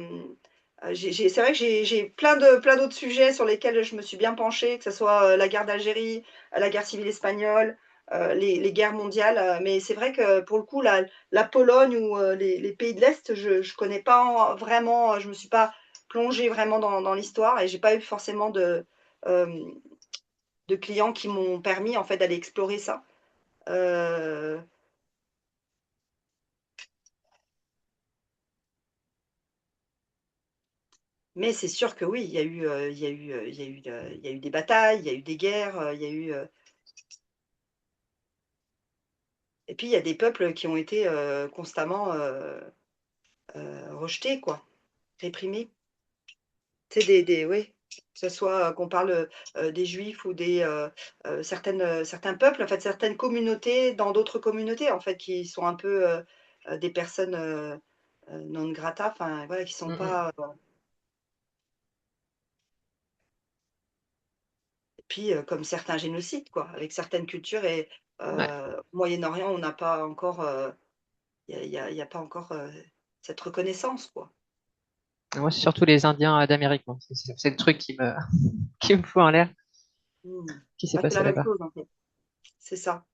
C'est vrai que j'ai plein d'autres sujets sur lesquels je me suis bien penchée, que ce soit la guerre d'Algérie, la guerre civile espagnole, les guerres mondiales. Mais c'est vrai que pour le coup, la Pologne ou les pays de l'Est, je ne connais pas vraiment, je ne me suis pas plongée vraiment dans l'histoire et j'ai pas eu forcément euh, de clients qui m'ont permis en fait d'aller explorer ça. Euh, mais c'est sûr que oui, il y a eu, il y a eu, il y a eu, il y a eu des batailles, il y a eu des guerres, il y a eu, et puis il y a des peuples qui ont été constamment rejetés, quoi, réprimés. Tu sais, oui, que ce soit qu'on parle des juifs ou certains peuples, en fait, certaines communautés dans d'autres communautés, en fait, qui sont un peu des personnes non grata, enfin, voilà, qui sont Mm, pas. Et puis, comme certains génocides, quoi, avec certaines cultures et ouais. au Moyen-Orient, on n'a pas encore, il y a pas encore cette reconnaissance, quoi. Moi, c'est surtout les Indiens d'Amérique. Moi. C'est le truc qui me fout en l'air, Mmh. qui s'est Bah, c'est la passé même là-bas. chose, en fait. C'est ça.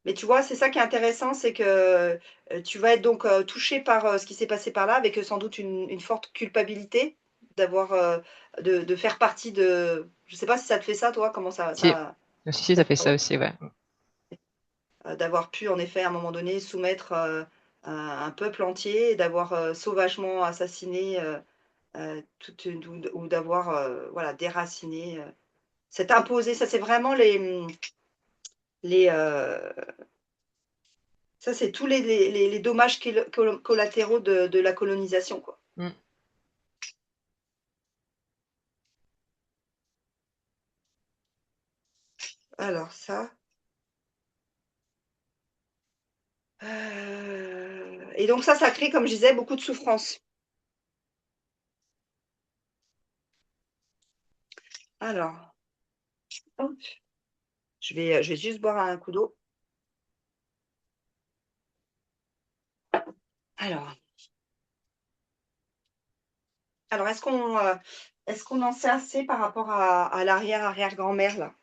Mais tu vois, c'est ça qui est intéressant, c'est que, tu vas être donc, touché par, ce qui s'est passé par là avec, sans doute une forte culpabilité d'avoir, de faire partie de je sais pas si ça te fait ça toi? Comment Si, si, ça fait ouais, ça aussi, ouais. d'avoir pu en effet à un moment donné soumettre, un peuple entier et d'avoir, sauvagement assassiné, toute une ou d'avoir, voilà déraciné, s'être imposé. Ça c'est vraiment les, ça, c'est tous les dommages collatéraux de la colonisation, quoi. Mm. Alors ça, et donc ça crée, comme je disais, beaucoup de souffrance. Alors, hop, je vais juste boire un coup d'eau. Alors alors est-ce qu'on en sait assez par rapport à l'arrière-arrière-grand-mère là,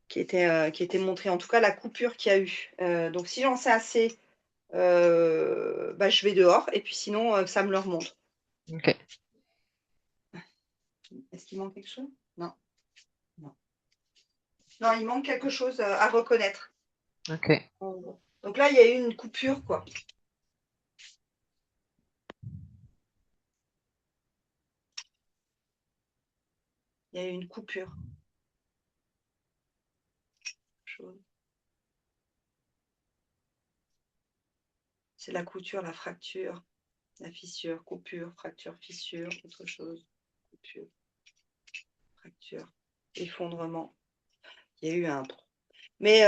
qui était montrée? En tout cas, la coupure qu'il y a eu. Donc si j'en sais assez, bah, je vais dehors et puis sinon, ça me le remonte. Ok, Est-ce qu'il manque quelque chose? Non, non. Non, il manque quelque chose, à reconnaître. ok. Donc là, il y a eu une coupure, quoi. Il y a eu une coupure. C'est la couture, la fracture, la fissure, coupure, fracture, fissure, autre chose, coupure, fracture, effondrement. Il y a eu un trou. Mais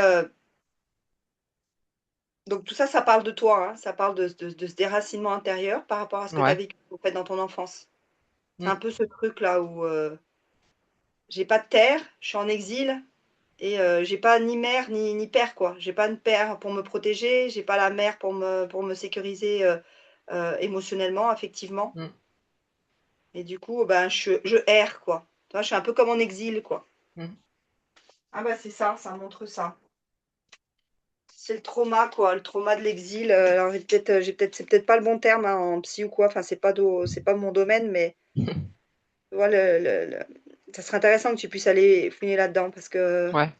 donc tout ça, ça parle de toi, hein, ça parle de ce déracinement intérieur par rapport à ce que tu as Ouais. vécu en fait, dans ton enfance. C'est Mm. un peu ce truc-là où j'ai pas de terre, je suis en exil et j'ai pas ni mère ni père, quoi. J'ai pas de père pour me protéger, j'ai pas la mère pour me sécuriser émotionnellement, affectivement. Mm. Et du coup, ben, je erre, quoi. Tu vois, je suis un peu comme en exil, quoi. Mm. Ah bah c'est ça montre ça. C'est le trauma, quoi, le trauma de l'exil. Alors c'est peut-être pas le bon terme hein, en psy ou quoi. Enfin, c'est pas mon domaine, mais tu vois, ça serait intéressant que tu puisses aller fouiner là-dedans parce que Ouais.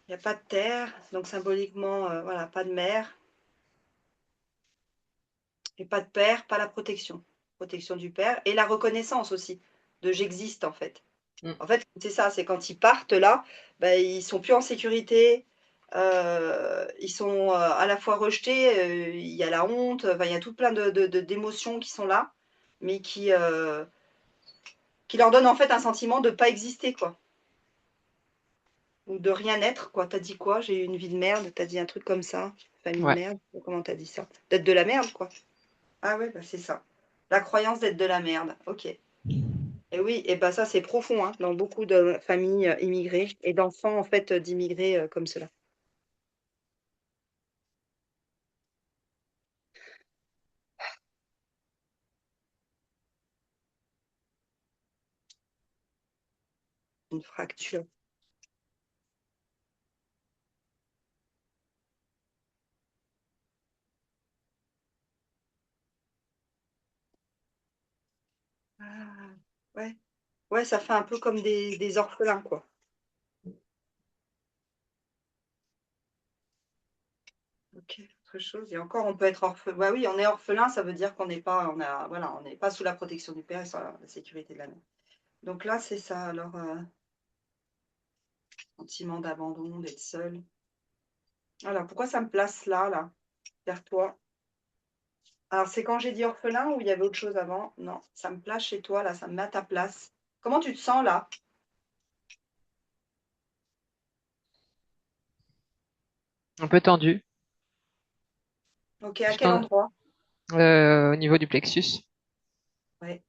il n'y a pas de terre, donc symboliquement, voilà, pas de mère et pas de père, pas la protection. Protection du père et la reconnaissance aussi de j'existe en fait. Mm. En fait, c'est ça, c'est quand ils partent là, bah, ils sont plus en sécurité, ils sont, à la fois rejetés, il y a la honte, enfin, il y a tout plein d'émotions qui sont là, mais qui leur donnent en fait un sentiment de pas exister quoi, ou de rien être quoi. Tu as dit quoi? «J'ai eu une vie de merde», tu as dit un truc comme ça, «famille de Ouais. merde», comment tu as dit ça? D'être de la merde quoi. Ah ouais, bah, c'est ça. La croyance d'être de la merde, OK. Et oui, et bah, ça c'est profond, hein, dans beaucoup de familles, immigrées et d'enfants en fait, d'immigrés, comme cela. Une fracture. Ouais. Ouais, ça fait un peu comme des orphelins, quoi. OK, autre chose et encore on peut être bah, oui, on est orphelin, ça veut dire qu'on n'est pas voilà, on n'est pas sous la protection du père et sur la sécurité de la mère. Donc là, c'est ça alors, sentiment d'abandon, d'être seul. Alors pourquoi ça me place là, vers toi? Alors c'est quand j'ai dit orphelin ou il y avait autre chose avant? Non, ça me place chez toi là, ça me met à ta place. Comment tu te sens là? Un peu tendu. OK, à Je quel tends- endroit? au niveau du plexus. Ouais,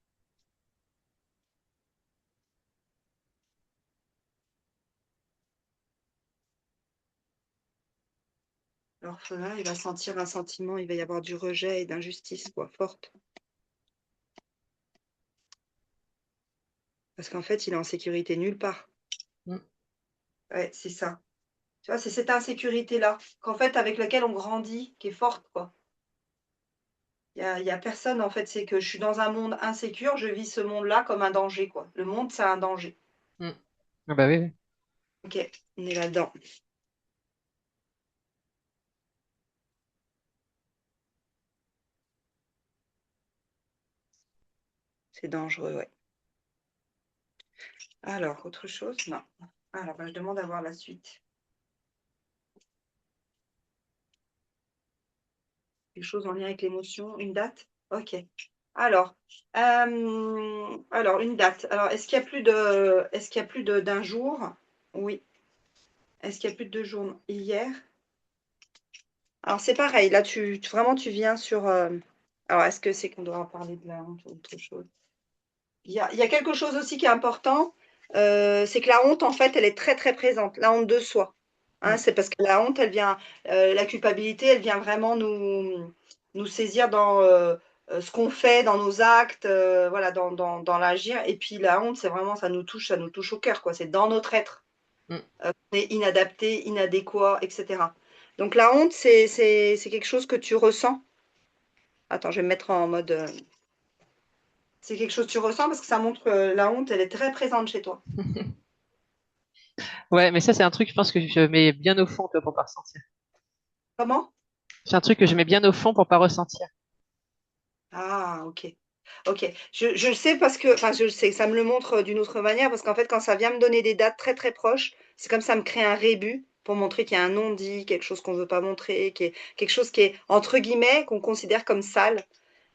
l'orphelin, il va sentir un sentiment, il va y avoir du rejet et d'injustice, quoi, forte. Parce qu'en fait, il est en sécurité nulle part. Mm. Ouais, c'est ça. Tu vois, c'est cette insécurité-là, qu'en fait, avec laquelle on grandit, qui est forte, quoi. Il y a personne, en fait, c'est que je suis dans un monde insécure, je vis ce monde-là comme un danger, quoi. Le monde, c'est un danger. Mm. Ah bah oui. Oui. OK, on est là-dedans. C'est dangereux, ouais. Alors, autre chose? Non. Alors, bah, je demande à voir la suite. Quelque chose en lien avec l'émotion, une date? OK. Alors, une date. Alors, est-ce qu'il y a plus de d'un jour? Oui. Est-ce qu'il y a plus de 2 jours? Hier? Alors c'est pareil, là vraiment tu viens sur, alors est-ce que c'est qu'on doit en parler de la honte ou autre chose? Il y a quelque chose aussi qui est important, c'est que la honte en fait elle est très, très présente, la honte de soi. Hein, Mm. c'est parce que la honte elle vient, la culpabilité elle vient vraiment nous saisir dans, ce qu'on fait, dans nos actes, voilà dans l'agir et puis la honte c'est vraiment ça nous touche au cœur quoi, c'est dans notre être. Mm. On est inadapté, inadéquat et cetera. Donc la honte, c'est quelque chose que tu ressens? Attends, je vais me mettre en mode, c'est quelque chose que tu ressens parce que ça montre que la honte, elle est très présente chez toi. Ouais, mais ça, c'est un truc, je pense que je mets bien au fond, toi, pour pas ressentir. Comment? C'est un truc que je mets bien au fond pour pas ressentir. Ah OK. OK. Je le sais parce que enfin je le sais, ça me le montre, d'une autre manière parce qu'en fait, quand ça vient me donner des dates très, très proches, c'est comme ça me crée un rébut pour montrer qu'il y a un non-dit, quelque chose qu'on veut pas montrer, qui est quelque chose qui est entre guillemets, qu'on considère comme «sale»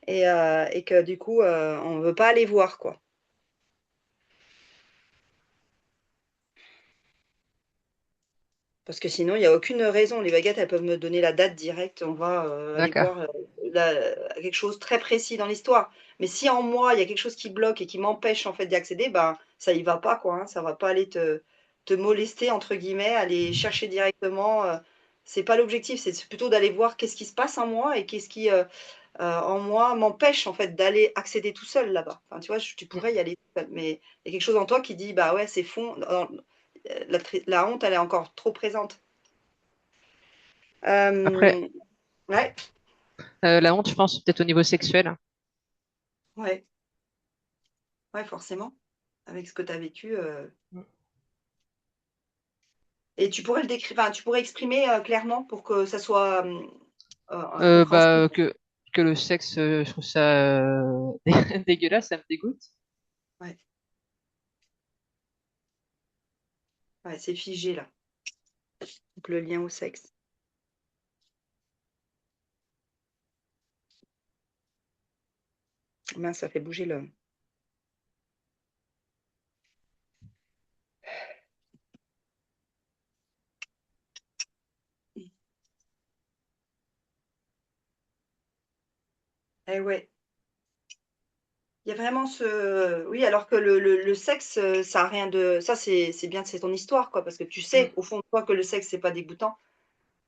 et que du coup, on veut pas aller voir, quoi. Parce que sinon, il y a aucune raison. Les baguettes, elles peuvent me donner la date directe. On va, aller D'accord. voir, la quelque chose très précis dans l'histoire. Mais si en moi, il y a quelque chose qui bloque et qui m'empêche, en fait, d'y accéder, ben, ça y va pas, quoi, hein. Ça va pas aller te «molester» entre guillemets, aller chercher directement, c'est pas l'objectif. C'est plutôt d'aller voir qu'est-ce qui se passe en moi et qu'est-ce qui, en moi m'empêche, en fait, d'aller accéder tout seul là-bas. Enfin, tu vois, tu Mm. pourrais y aller tout seul, mais il y a quelque chose en toi qui dit: «Bah, ouais, c'est fond». La honte, elle est encore trop présente. Après, Hem, ouais, la honte, je pense, peut-être au niveau sexuel. ouais, ouais, forcément. Avec ce que tu as vécu, Mm. et tu pourrais le décrire enfin, tu pourrais exprimer, clairement pour que ça soit, compréhensible? Bah, que le sexe, je trouve ça dégueulasse, ça me dégoûte. Ouais, ouais, c'est figé là, donc le lien au sexe. Mince, ça fait bouger le eh ouais, il y a vraiment ce oui, alors que le sexe, ça a rien de ça c'est bien, c'est ton histoire quoi, parce que tu Mm. sais au fond de toi que le sexe c'est pas dégoûtant.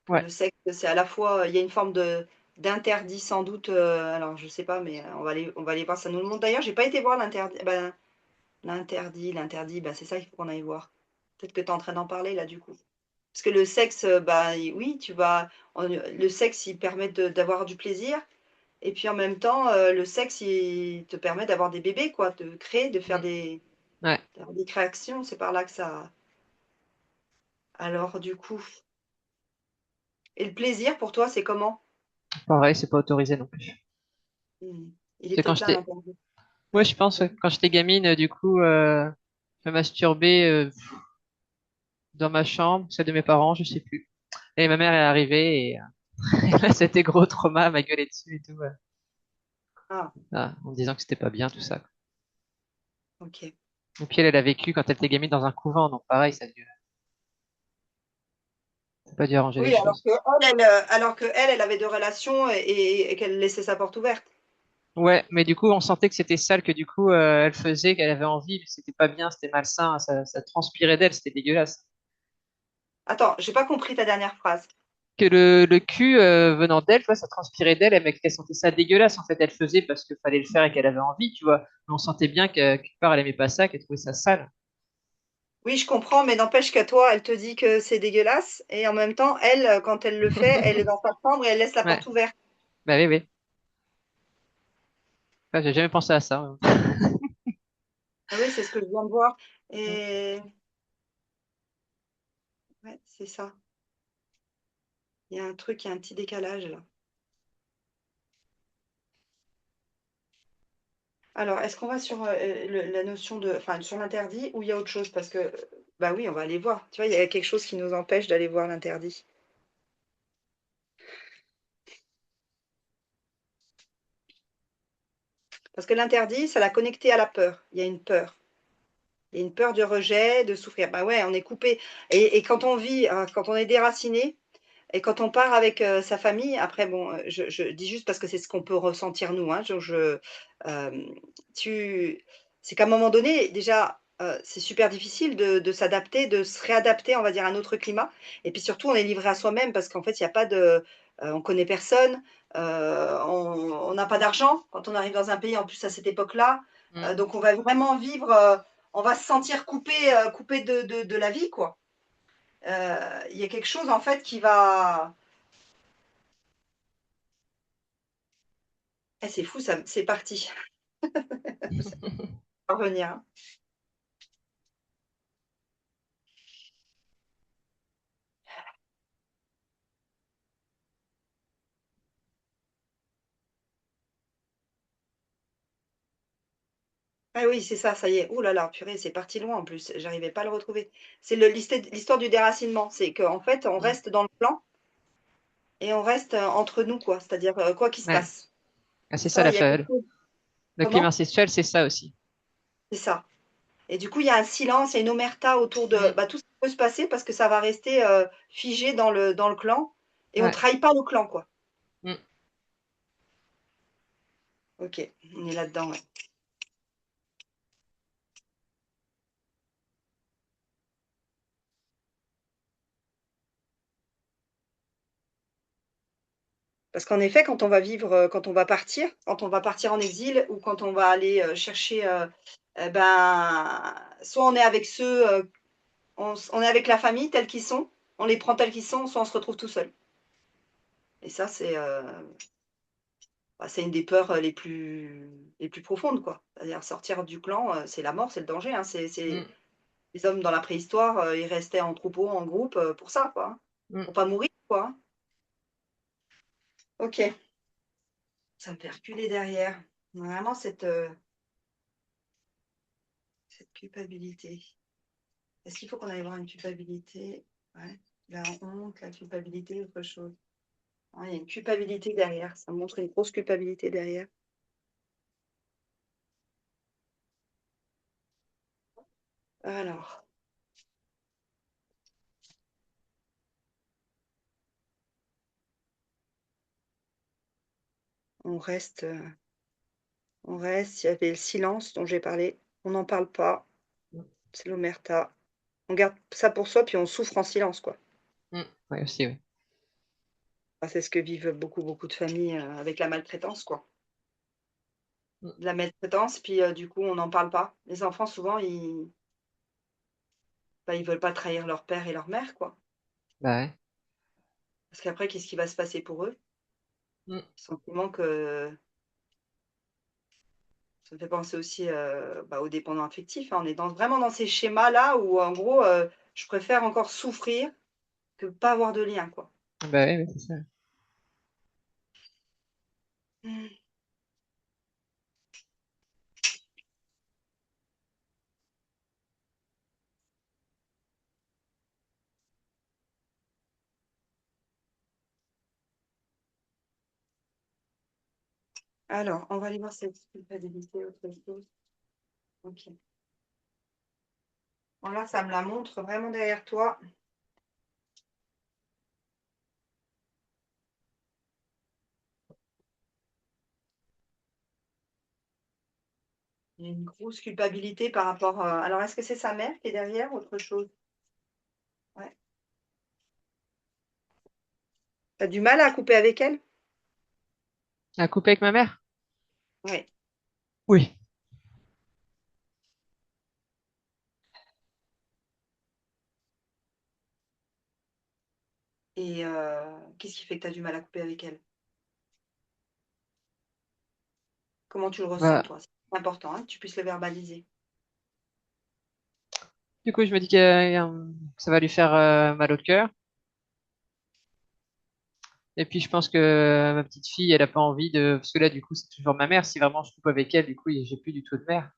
Que Ouais. le sexe, c'est à la fois il y a une forme d'interdit sans doute, alors je sais pas, mais on va aller voir, ça nous le montre. D'ailleurs, j'ai pas été voir l'interdit, ben, l'interdit, bah, c'est ça qu'il faut qu'on aille voir. Peut-être que tu es en train d'en parler là, du coup. Parce que le sexe, bah, oui, tu vas le sexe, il permet d'avoir du plaisir Et puis en même temps, le sexe, il te permet d'avoir des bébés, quoi, de créer, de faire Mm. Ouais, d'avoir des créations. C'est par là que ça. Alors, du coup. Et le plaisir pour toi, c'est comment? pareil, c'est pas autorisé non plus. Hmm. Il est C'est quand peut-être là, j'étais, l'interdit. ouais, Ouais. je pense, ouais, quand j'étais gamine, du coup, je me masturbais dans ma chambre, celle de mes parents, je sais plus. Et ma mère est arrivée et, et là, c'était gros trauma, elle m'a gueulé dessus et tout, Ah, en disant que c'était pas bien tout ça. ok. Et puis elle a vécu quand elle était gamine dans un couvent, donc pareil, ça a pas dû arranger les Oui, choses. alors que elle avait deux relations et qu'elle laissait sa porte ouverte. Ouais, mais du coup, on sentait que c'était sale, que du coup, elle faisait, qu'elle avait envie, c'était pas bien, c'était malsain, ça transpirait d'elle, c'était dégueulasse. Attends, j'ai pas compris ta dernière phrase. Que le cul venant d'elle, tu vois, ça transpirait d'elle, mais qu'elle sentait ça dégueulasse. En fait, elle faisait parce qu'il fallait le faire et qu'elle avait envie, tu vois. Mais on sentait bien que quelque part, elle aimait pas ça, qu'elle trouvait ça sale. Oui, je comprends, mais n'empêche qu'à toi, elle te dit que c'est dégueulasse et en même temps, elle, quand elle le fait, elle est dans sa chambre et elle laisse la Ouais, porte ouverte. bah oui, oui. Ouais, j'ai jamais pensé à ça. Ah oui, c'est ce que je viens de voir. Mm. Et ouais, c'est ça. Il y a un truc, il y a un petit décalage là. Alors, est-ce qu'on va sur la notion de, enfin, sur l'interdit ou il y a autre chose? Parce que, bah oui, on va aller voir. Tu vois, il y a quelque chose qui nous empêche d'aller voir l'interdit. Parce que l'interdit, ça l'a connecté à la peur. Il y a une peur. Il y a une peur du rejet, de souffrir. Bah ouais, on est coupé. Et quand on vit, quand on est déraciné, et quand on part avec sa famille, après, bon, je dis juste parce que c'est ce qu'on peut ressentir nous. Hein, euh, tu, c'est qu'à un moment donné, déjà, c'est super difficile de s'adapter, de se réadapter, on va dire, à un autre climat. Et puis surtout, on est livré à soi-même parce qu'en fait, il n'y a pas de, on connaît personne, on n'a pas d'argent quand on arrive dans un pays, en plus à cette époque-là. Mm. Donc, on va vraiment vivre, on va se sentir coupé, coupé de la vie, quoi. Il y a quelque chose en fait qui va. Eh, c'est fou, ça, c'est parti. Ça va revenir. Hein. Ah oui, c'est ça y est. Ouh là là, purée, c'est parti loin en plus. J'arrivais pas à le retrouver. C'est l'histoire du déracinement. C'est qu'en fait, on Mm. reste dans le plan et on reste entre nous, quoi. C'est-à-dire, quoi qu'il se Ouais. passe. Ah, c'est ça Ça, la il y a quelque fable. chose. Le climat Comment? incestuel, c'est ça aussi. C'est ça. Et du coup, il y a un silence, il y a une omerta autour de Mm. bah, tout ce qui peut se passer parce que ça va rester figé dans le clan et on Ouais. trahit pas le clan, quoi. Mm. Ok, on est là-dedans, ouais. Parce qu'en effet, quand on va vivre, quand on va partir, quand on va partir en exil ou quand on va aller chercher, ben, soit on est avec ceux, on est avec la famille tels qu'ils sont, on les prend tels qu'ils sont, soit on se retrouve tout seul. Et ça, bah, c'est une des peurs les plus profondes, quoi. C'est-à-dire sortir du clan, c'est la mort, c'est le danger. Hein. Mm. Les hommes dans la préhistoire, ils restaient en troupeau, en groupe, pour ça, quoi. Hein. Mm. Pour pas mourir, quoi. Hein. Ok, ça me fait reculer derrière. Vraiment cette culpabilité. Est-ce qu'il faut qu'on aille voir une culpabilité? Ouais. La honte, la culpabilité, autre chose. Ouais, il y a une culpabilité derrière. Ça montre une grosse culpabilité derrière. Alors, on reste, euh, on reste. Il y avait le silence dont j'ai parlé. On n'en parle pas. C'est l'omerta. On garde ça pour soi, puis on souffre en silence, quoi. Mm. Ouais, aussi, oui. Enfin, c'est ce que vivent beaucoup, beaucoup de familles avec la maltraitance, quoi. Mm. De la maltraitance, puis du coup, on n'en parle pas. Les enfants, souvent, bah, ils veulent pas trahir leur père et leur mère, quoi. Bah ouais. Parce qu'après, qu'est-ce qui va se passer pour eux? Sentiment que ça me fait penser aussi, aux dépendants affectifs, hein. On est vraiment dans ces schémas-là où en gros, je préfère encore souffrir que pas avoir de lien, quoi. Bah oui, c'est ça. Mmh. Alors, on va aller voir cette culpabilité, autre chose. OK. Voilà, ça me la montre vraiment derrière toi. Il y a une grosse culpabilité par rapport, alors est-ce que c'est sa mère qui est derrière ou autre chose? Ouais. Tu as du mal à couper avec elle? À couper avec ma mère? Ouais. Oui. Et qu'est-ce qui fait que tu as du mal à couper avec elle? Comment tu le ressens Bah, toi? C'est important, hein, que tu puisses le verbaliser. du coup, je me dis que ça va lui faire mal au cœur. Et puis, je pense que ma petite fille, elle a pas envie de... Parce que là, du coup, c'est toujours ma mère. Si vraiment je coupe avec elle, du coup, j'ai plus du tout de mère.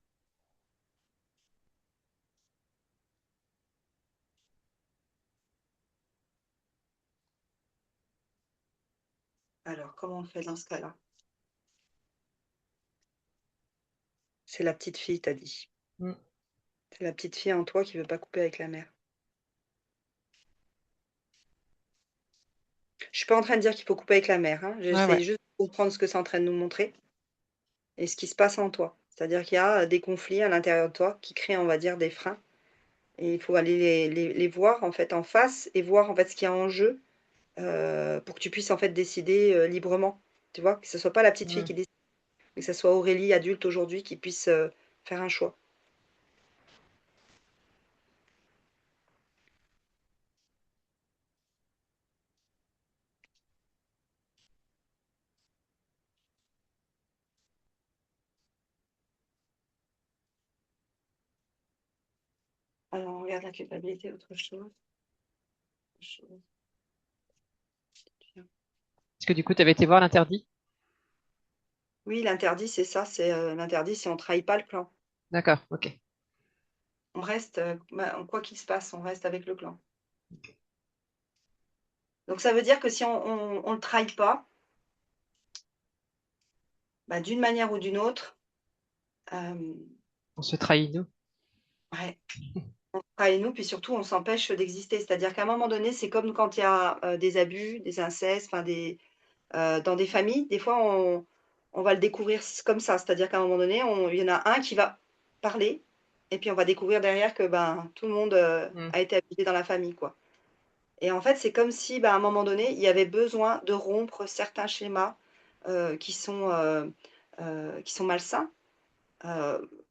Alors, comment on fait dans ce cas-là? C'est la petite fille, tu as dit. Mm. C'est la petite fille en toi qui veut pas couper avec la mère. Je suis pas en train de dire qu'il faut couper avec la mère, hein. Ouais, ouais. J'essaie juste de comprendre ce que c'est en train de nous montrer et ce qui se passe en toi. C'est-à-dire qu'il y a, des conflits à l'intérieur de toi qui créent, on va dire, des freins et il faut aller les voir, en fait, en face et voir, en fait, ce qu'il y a en jeu, pour que tu puisses, en fait, décider, librement. Tu vois? Que ce soit pas la petite fille Mm. qui décide, mais que ce soit Aurélie, adulte aujourd'hui, qui puisse, faire un choix. Alors on regarde la culpabilité, autre chose, autre chose. Tiens. Est-ce que du coup, tu avais été voir l'interdit? Oui, l'interdit, c'est ça, c'est, l'interdit, c'est on trahit pas le clan. D'accord, ok. On reste, quoi qu'il se passe, on reste avec le clan. Donc ça veut dire que si on le trahit pas, bah, d'une manière ou d'une autre, hem, On se trahit, nous. ouais, on trahit nous, puis surtout on s'empêche d'exister. C'est-à-dire qu'à un moment donné, c'est comme quand il y a, des abus, des incestes, enfin dans des familles, des fois on va le découvrir comme ça. C'est-à-dire qu'à un moment donné, il y en a un qui va parler et puis on va découvrir derrière que, ben, tout le monde, Mm. a été abusé dans la famille, quoi. Et en fait, c'est comme si, bah, à un moment donné, il y avait besoin de rompre certains schémas, heu, qui sont, heu qui sont malsains,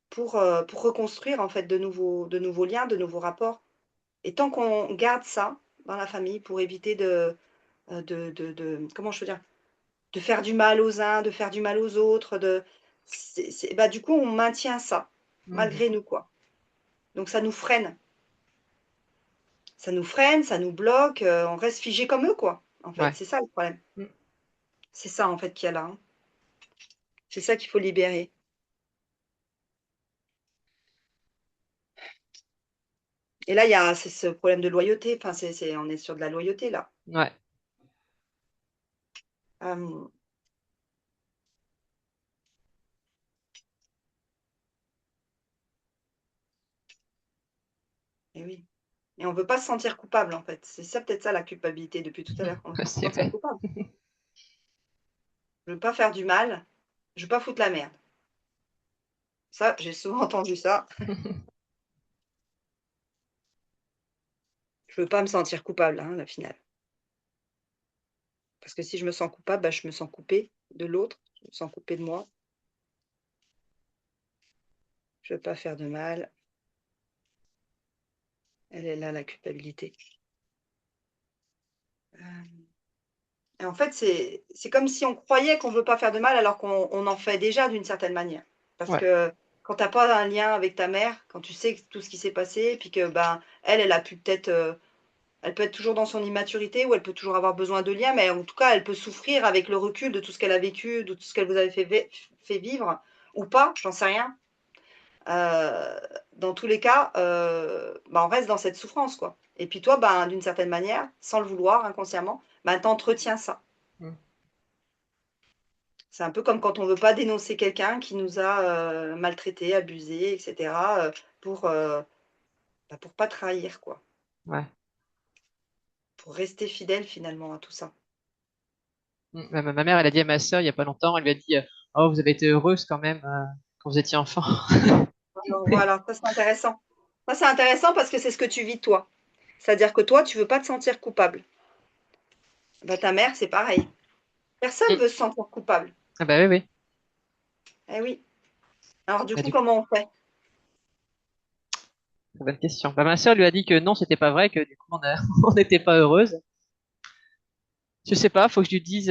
pour reconstruire, en fait, de nouveaux liens, de nouveaux rapports. Et tant qu'on garde ça dans la famille pour éviter de comment je veux dire? De faire du mal aux uns, de faire du mal aux autres, bah, du coup, on maintient ça, Mhm. malgré nous, quoi. Donc ça nous freine. Ça nous freine, ça nous bloque, on reste figé comme eux, quoi, en fait. Ouais. C'est ça le problème. Mm. C'est ça, en fait, qu'il y a là, hein. C'est ça qu'il faut libérer. Et là, il y a c'est ce problème de loyauté, enfin, on est sur de la loyauté, là. Ouais. Hem et oui. Et on veut pas se sentir coupable, en fait. C'est ça, peut-être ça, la culpabilité depuis tout à l'heure, on veut pas se C'est sentir vrai. coupable. Je veux pas faire du mal, je veux pas foutre la merde. Ça, j'ai souvent entendu ça. Je veux pas me sentir coupable, hein, la finale. Parce que si je me sens coupable, bah, je me sens coupée de l'autre, je me sens coupée de moi. Je veux pas faire de mal. Elle est là, la culpabilité. Hem Et en fait, c'est comme si on croyait qu'on ne veut pas faire de mal alors qu'on en fait déjà d'une certaine manière. Parce Ouais. que quand tu as pas un lien avec ta mère, quand tu sais tout ce qui s'est passé, puis que ben elle a pu peut-être, elle peut être toujours dans son immaturité ou elle peut toujours avoir besoin de liens, mais en tout cas, elle peut souffrir avec le recul de tout ce qu'elle a vécu, de tout ce qu'elle vous avait fait vivre ou pas, j'en sais rien. Heu, dans tous les cas, bah, on reste dans cette souffrance, quoi. Et puis toi, ben, d'une certaine manière, sans le vouloir, inconsciemment, ben, tu entretiens ça. Mm. C'est un peu comme quand on veut pas dénoncer quelqu'un qui nous a, maltraités, abusés et cetera, pour, bah, pour pas trahir, quoi. Ouais. Pour rester fidèle finalement à tout ça. Ma mère, elle a dit à ma sœur il y a pas longtemps, elle lui a dit oh, vous avez été heureuse quand même quand vous étiez enfant. Alors voilà, ça c'est intéressant. Ça c'est intéressant parce que c'est ce que tu vis toi. C'est-à-dire que toi, tu veux pas te sentir coupable. Bah, ta mère, c'est pareil. Personne Mm. veut se sentir coupable. Ah bah oui, oui. Eh oui. Alors du Bah, coup, du coup, comment on fait? bonne question. Bah, ma sœur lui a dit que non, c'était pas vrai, que du coup, on n'était pas heureuse. Je sais pas, faut que je lui dise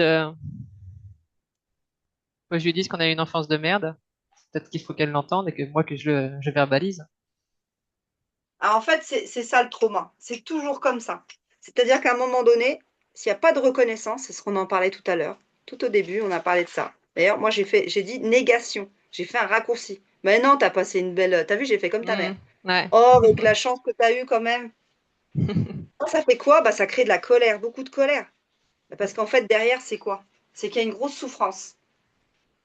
qu'on a eu une enfance de merde. Peut-être qu'il faut qu'elle l'entende et que moi, je verbalise. Alors en fait, c'est ça le trauma. C'est toujours comme ça. C'est-à-dire qu'à un moment donné, s'il y a pas de reconnaissance, c'est ce qu'on en parlait tout à l'heure. Tout au début, on a parlé de ça. D'ailleurs, moi j'ai dit négation. J'ai fait un raccourci. Mais non, tu as passé une belle, tu vu, j'ai fait comme ta mère. Mm. Ouais. Oh, avec la chance que tu as eue quand même. Ça fait quoi? Bah, ça crée de la colère, beaucoup de colère. Parce qu'en fait, derrière, c'est quoi? C'est qu'il y a une grosse souffrance.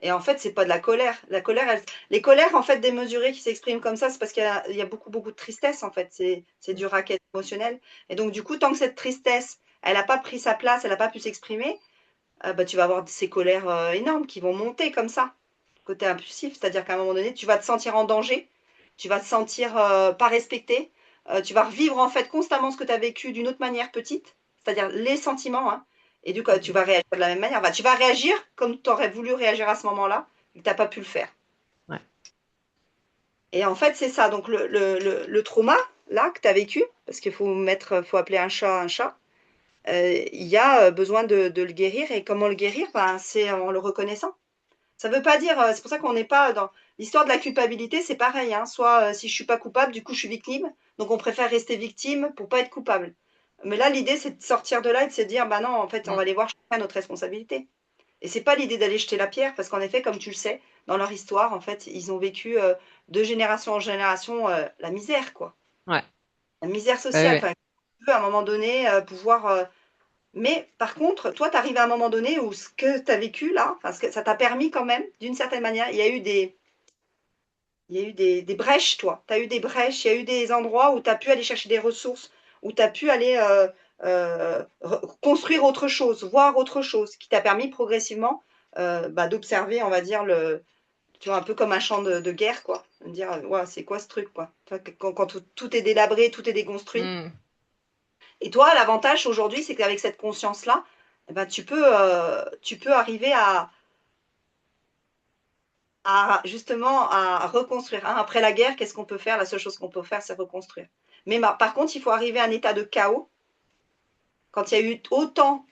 Et en fait, c'est pas de la colère. La colère, les colères, en fait, démesurées qui s'expriment comme ça, c'est parce qu'il y a beaucoup, beaucoup de tristesse, en fait. C'est du racket émotionnel. Et donc, du coup, tant que cette tristesse, elle n'a pas pris sa place, elle n'a pas pu s'exprimer, bah, tu vas avoir ces colères énormes qui vont monter comme ça, côté impulsif. C'est-à-dire qu'à un moment donné, tu vas te sentir en danger, tu vas te sentir pas respecté, tu vas revivre en fait constamment ce que tu as vécu d'une autre manière petite, c'est-à-dire les sentiments, hein, et du coup, tu vas réagir de la même manière. Bah, tu vas réagir comme tu aurais voulu réagir à ce moment-là, et que tu n'as pas pu le faire. Ouais. Et en fait, c'est ça. Donc, le trauma, là, que tu as vécu, parce qu'il faut appeler un chat, il y a besoin de le guérir. Et comment le guérir? Ben, c'est en le reconnaissant. Ça veut pas dire, c'est pour ça qu'on n'est pas dans l'histoire de la culpabilité, c'est pareil, hein. Soit, si je suis pas coupable, du coup, je suis victime, donc on préfère rester victime pour pas être coupable. Mais là, l'idée, c'est de sortir de là et de se dire: «Bah non, en fait, on Mm. va aller voir chacun notre responsabilité». Et c'est pas l'idée d'aller jeter la pierre parce qu'en effet, comme tu le sais, dans leur histoire, en fait, ils ont vécu, de génération en génération, la misère, quoi. Ouais. La misère Bah oui, sociale, oui. enfin, tu veux à un moment donné, pouvoir, mais par contre, toi, tu arrives à un moment donné où ce que tu as vécu là, enfin, ce que ça t'a permis quand même, d'une certaine manière, il y a eu des brèches, toi. Tu as eu des brèches, il y a eu des endroits où tu as pu aller chercher des ressources, où tu as pu aller construire autre chose, voir autre chose, qui t'a permis progressivement bah, d'observer, on va dire, tu vois, un peu comme un champ de guerre, quoi. De dire, ouais, c'est quoi ce truc, quoi. Quand tout est délabré, tout est déconstruit. Mm. Et toi, l'avantage aujourd'hui, c'est qu'avec cette conscience-là, eh ben, tu peux arriver justement à reconstruire. Hein. Après la guerre, qu'est-ce qu'on peut faire? La seule chose qu'on peut faire, c'est reconstruire. Mais par contre, il faut arriver à un état de chaos quand il y a eu autant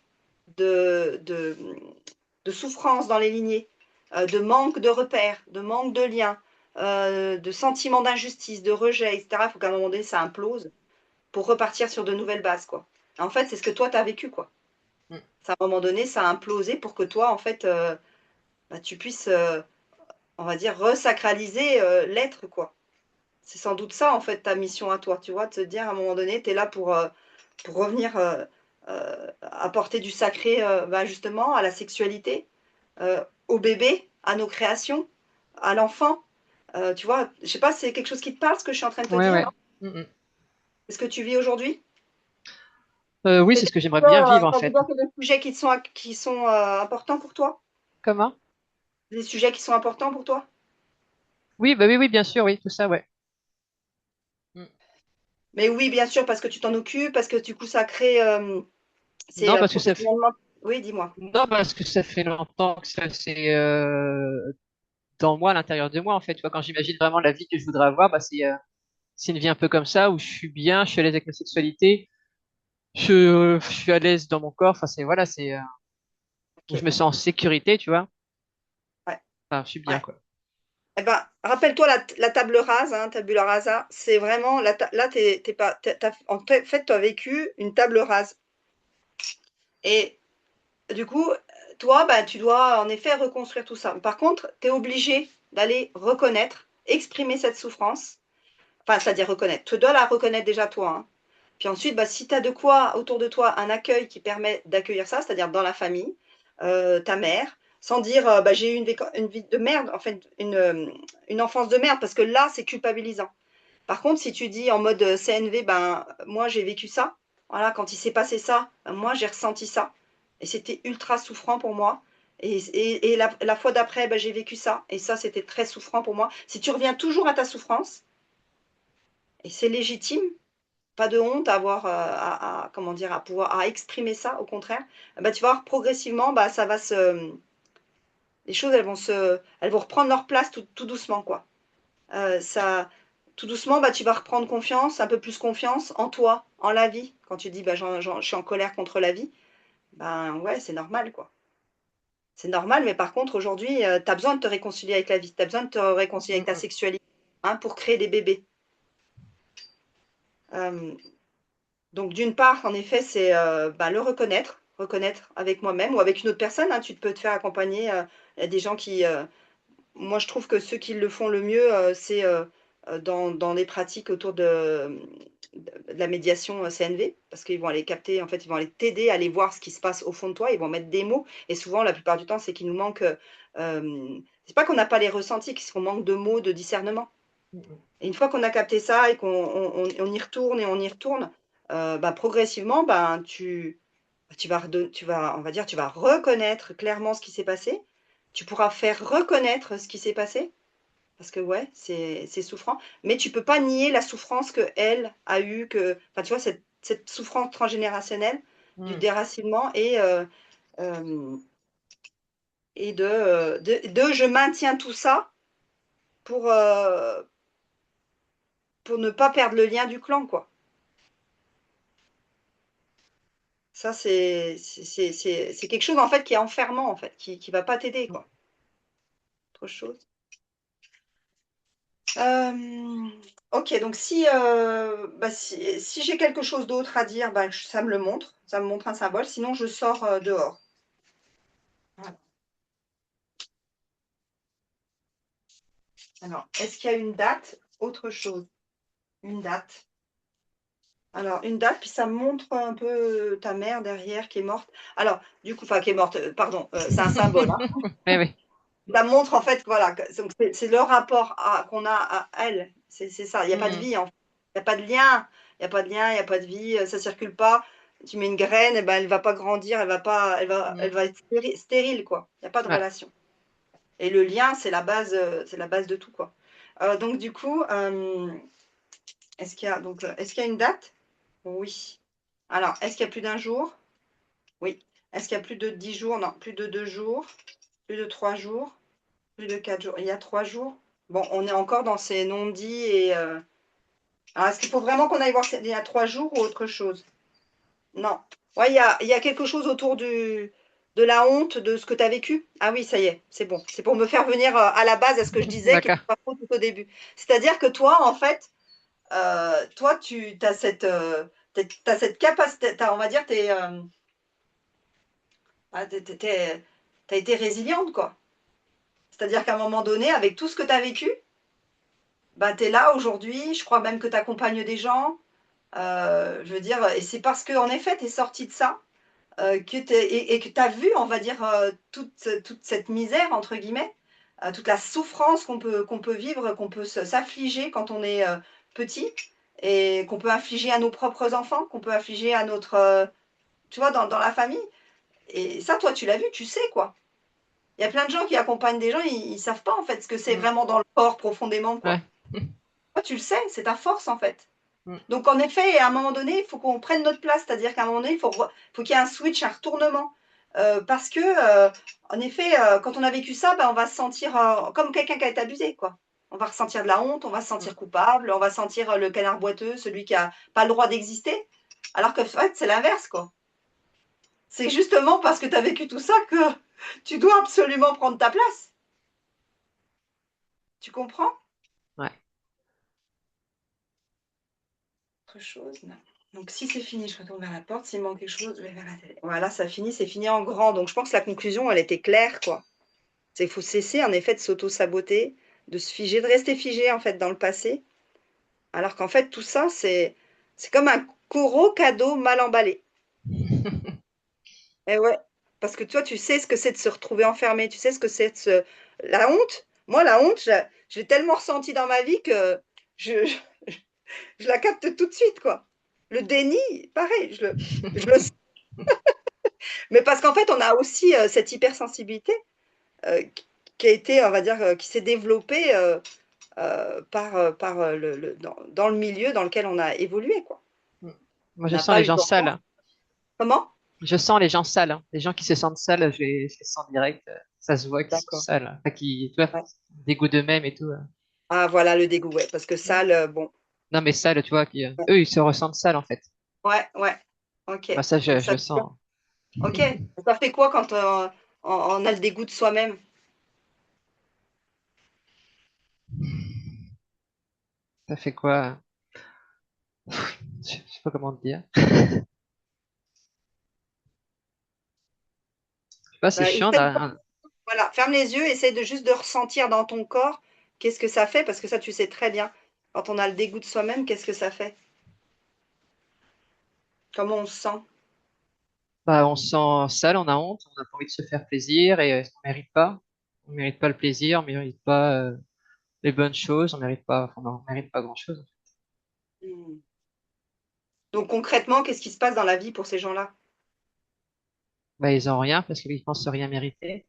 de, de, de souffrance dans les lignées, de manque de repères, de manque de liens, de sentiments d'injustice, de rejet, etc. Il faut qu'à un moment donné, ça implose pour repartir sur de nouvelles bases, quoi. En fait, c'est ce que toi, tu as vécu, quoi. Mm. À un moment donné, ça a implosé pour que toi, en fait, bah, tu puisses, on va dire, resacraliser l'être, quoi. C'est sans doute ça, en fait, ta mission à toi, tu vois, de te dire à un moment donné, tu es là pour revenir apporter du sacré, bah, justement, à la sexualité, au bébé, à nos créations, à l'enfant. Tu vois, je sais pas, c'est quelque chose qui te parle, ce que je suis en train de te Ouais, dire, ouais. là? Mm, mm. C'est ce que tu vis aujourd'hui? Oui, C'est c'est ce que j'aimerais bien vivre en ça veut fait. dire que des sujets qui sont importants pour toi? Comment? Des sujets qui sont importants pour toi? Oui, bah oui, oui, bien sûr, oui, tout ça, ouais. Mm. Mais oui, bien sûr, parce que tu t'en occupes, parce que du coup, ça crée, c'est Non, parce que professionnellement. Oui, dis-moi. non, parce que ça fait longtemps que ça c'est dans moi, à l'intérieur de moi, en fait. Tu vois, quand j'imagine vraiment la vie que je voudrais avoir, bah c'est une vie un peu comme ça où je suis bien, je suis à l'aise avec ma sexualité, je suis à l'aise dans mon corps. Enfin, c'est voilà, c'est où Ok. je me sens en sécurité, tu vois. Ouais. Enfin, je suis bien, Ouais. quoi. Eh ben, rappelle-toi la table rase, hein, tabula rasa, c'est vraiment, là, t'es pas, en fait, tu as vécu une table rase. Et du coup, toi, bah, tu dois en effet reconstruire tout ça. Par contre, tu es obligé d'aller reconnaître, exprimer cette souffrance. Enfin, c'est-à-dire reconnaître. Tu dois la reconnaître déjà toi, hein. Puis ensuite, bah, si tu as de quoi autour de toi un accueil qui permet d'accueillir ça, c'est-à-dire dans la famille, ta mère, sans dire bah, j'ai eu une vie de merde, en fait, une enfance de merde, parce que là, c'est culpabilisant. Par contre, si tu dis en mode CNV, ben, moi j'ai vécu ça, voilà, quand il s'est passé ça, ben, moi j'ai ressenti ça, et c'était ultra souffrant pour moi. Et la fois d'après, ben, j'ai vécu ça, et ça c'était très souffrant pour moi. Si tu reviens toujours à ta souffrance, et c'est légitime, pas de honte à avoir, comment dire, à pouvoir à exprimer ça, au contraire, ben, tu vas voir progressivement, bah, ça va se, les choses elles vont reprendre leur place tout doucement, quoi. Ça, tout doucement, bah, tu vas reprendre confiance, un peu plus confiance en toi, en la vie. Quand tu dis, bah, je suis en colère contre la vie, ben ouais, c'est normal, quoi. C'est normal, mais par contre, aujourd'hui, tu as besoin de te réconcilier avec la vie, tu as besoin de te réconcilier avec ta Mm, sexualité, hein, pour créer des bébés. Euh, donc, d'une part, en effet, c'est bah, le reconnaître, reconnaître avec moi-même ou avec une autre personne, hein, tu peux te faire accompagner. Il y a des gens qui, moi, je trouve que ceux qui le font le mieux, c'est dans les pratiques autour de la médiation CNV, parce qu'ils vont aller capter, en fait, ils vont aller t'aider à aller voir ce qui se passe au fond de toi, ils vont mettre des mots, et souvent, la plupart du temps, c'est qu'il nous manque, c'est pas qu'on n'a pas les ressentis, c'est qu'on manque de mots, de discernement. mm. Et une fois qu'on a capté ça et qu'on on y retourne et on y retourne, bah, progressivement, ben, tu vas, on va dire, tu vas reconnaître clairement ce qui s'est passé. Tu pourras faire reconnaître ce qui s'est passé, parce que ouais, c'est souffrant. Mais tu peux pas nier la souffrance qu'elle a eue, enfin, tu vois, cette souffrance transgénérationnelle du Mm. déracinement euh, et de je maintiens tout ça pour, euh, pour ne pas perdre le lien du clan, quoi. Ça, c'est quelque chose, en fait, qui est enfermant, en fait, qui va pas t'aider, quoi. Autre chose. Ok, donc bah, si j'ai quelque chose d'autre à dire, bah, ça me montre un symbole, sinon je sors dehors. Voilà. Alors, est-ce qu'il y a une date? Autre chose, une date. Alors, une date, puis ça me montre un peu ta mère derrière qui est morte. Alors, du coup, enfin qui est morte, pardon, c'est un symbole, hein. Oui, oui. Ça montre en fait, voilà, donc c'est le rapport qu'on a à elle. C'est ça. Il n'y a pas de Mm. vie, en fait. Il n'y a pas de lien. Il n'y a pas de lien, il n'y a pas de vie. Ça ne circule pas. Tu mets une graine, et ben, elle ne va pas grandir, elle Mm. va être stérile, quoi. Il n'y a pas de Ouais. relation. Et le lien, c'est la base de tout, quoi. Donc, du coup, est-ce qu'il y a une date? Oui. Alors, est-ce qu'il y a plus d'un jour? Oui. Est-ce qu'il y a plus de 10 jours? Non, plus de 2 jours, plus de 3 jours. Plus de 4 jours. Il y a 3 jours. Bon, on est encore dans ces non-dits et alors est-ce qu'il faut vraiment qu'on aille voir il y a 3 jours ou autre chose? Non. Ouais, il y a quelque chose autour de la honte de ce que tu as vécu. Ah oui, ça y est, c'est bon. C'est pour me faire venir à la base à ce que je disais qui D'accord. n'était pas faux tout au début. C'est-à-dire que toi, en fait, toi, tu as t'as cette capacité, on va dire, t'as été résiliente, quoi. C'est-à-dire qu'à un moment donné, avec tout ce que tu as vécu, bah, tu es là aujourd'hui, je crois même que tu accompagnes des gens. Je veux dire, et c'est parce qu'en effet, tu es sorti de ça et que tu as vu, on va dire, toute cette misère, entre guillemets, toute la souffrance qu'on peut vivre, qu'on peut s'affliger quand on est petit et qu'on peut infliger à nos propres enfants, qu'on peut infliger à notre, tu vois, dans la famille. Et ça, toi, tu l'as vu, tu sais, quoi. Il y a plein de gens qui accompagnent des gens, ils ne savent pas, en fait, ce que c'est Mm. vraiment dans le corps profondément, Ouais. quoi. Toi, tu le sais, c'est ta force, en fait. Mm. Donc, en effet, à un moment donné, il faut qu'on prenne notre place, c'est-à-dire qu'à un moment donné, faut qu'il y ait un switch, un retournement. Parce que, en effet, quand on a vécu ça, ben, on va se sentir comme quelqu'un qui a été abusé, quoi. On va ressentir de la honte, on va se Mm. sentir coupable, on va sentir le canard boiteux, celui qui n'a pas le droit d'exister. Alors que, en fait, c'est l'inverse, quoi. C'est justement parce que tu as vécu tout ça que tu dois absolument prendre ta place. Tu comprends? Ouais. Autre chose, non. Donc si c'est fini, je retourne vers la porte. S'il manque quelque chose, je vais vers la télé. Voilà, ça finit, c'est fini en grand. Donc je pense que la conclusion, elle était claire, quoi. C'est qu'il faut cesser en effet de s'auto-saboter, de se figer, de rester figé en fait dans le passé. Alors qu'en fait, tout ça, c'est comme un gros cadeau mal emballé. Et ouais, parce que toi, tu sais ce que c'est de se retrouver enfermé, tu sais ce que c'est de se la honte. Moi, la honte, je l'ai tellement ressentie dans ma vie que je je je la capte tout de suite, quoi. Le déni, pareil, je le mais parce qu'en fait, on a aussi, cette hypersensibilité, qui a été, on va dire, qui s'est développée, par, le dans le milieu dans lequel on a évolué, quoi. Moi, On je n'a sens pas les eu gens d'enfant. sales. Comment? Je sens les gens sales, hein. Les gens qui se sentent sales, je les sens direct. Ça se voit qu'ils sont D'accord, sales. Enfin, qui, tu vois, ouais. dégoût d'eux-mêmes et tout. Ah voilà le dégoût, ouais, parce que ça, le bon, Non, mais sales, tu vois, ouais, eux, ils se ressentent sales, en fait. ouais, ouais. OK. Moi, ça, Donc je ça le sens. OK. Ça fait quoi quand, on a le dégoût de soi-même? Ça fait quoi? Je sais pas comment te dire. Je sais pas, c'est Bah, chiant. voilà, ferme les yeux, essaye de juste de ressentir dans ton corps qu'est-ce que ça fait, parce que ça, tu sais très bien. Quand on a le dégoût de soi-même, qu'est-ce que ça fait? Comment on se sent? Bah, on se sent sale, on a honte, on n'a pas envie de se faire plaisir et on mérite pas. On mérite pas le plaisir, on mérite pas les bonnes choses, on mérite pas, enfin, non, on mérite pas grand-chose. Mmh. Donc concrètement, qu'est-ce qui se passe dans la vie pour ces gens-là? Bah, ils ont rien parce qu'ils pensent rien mériter.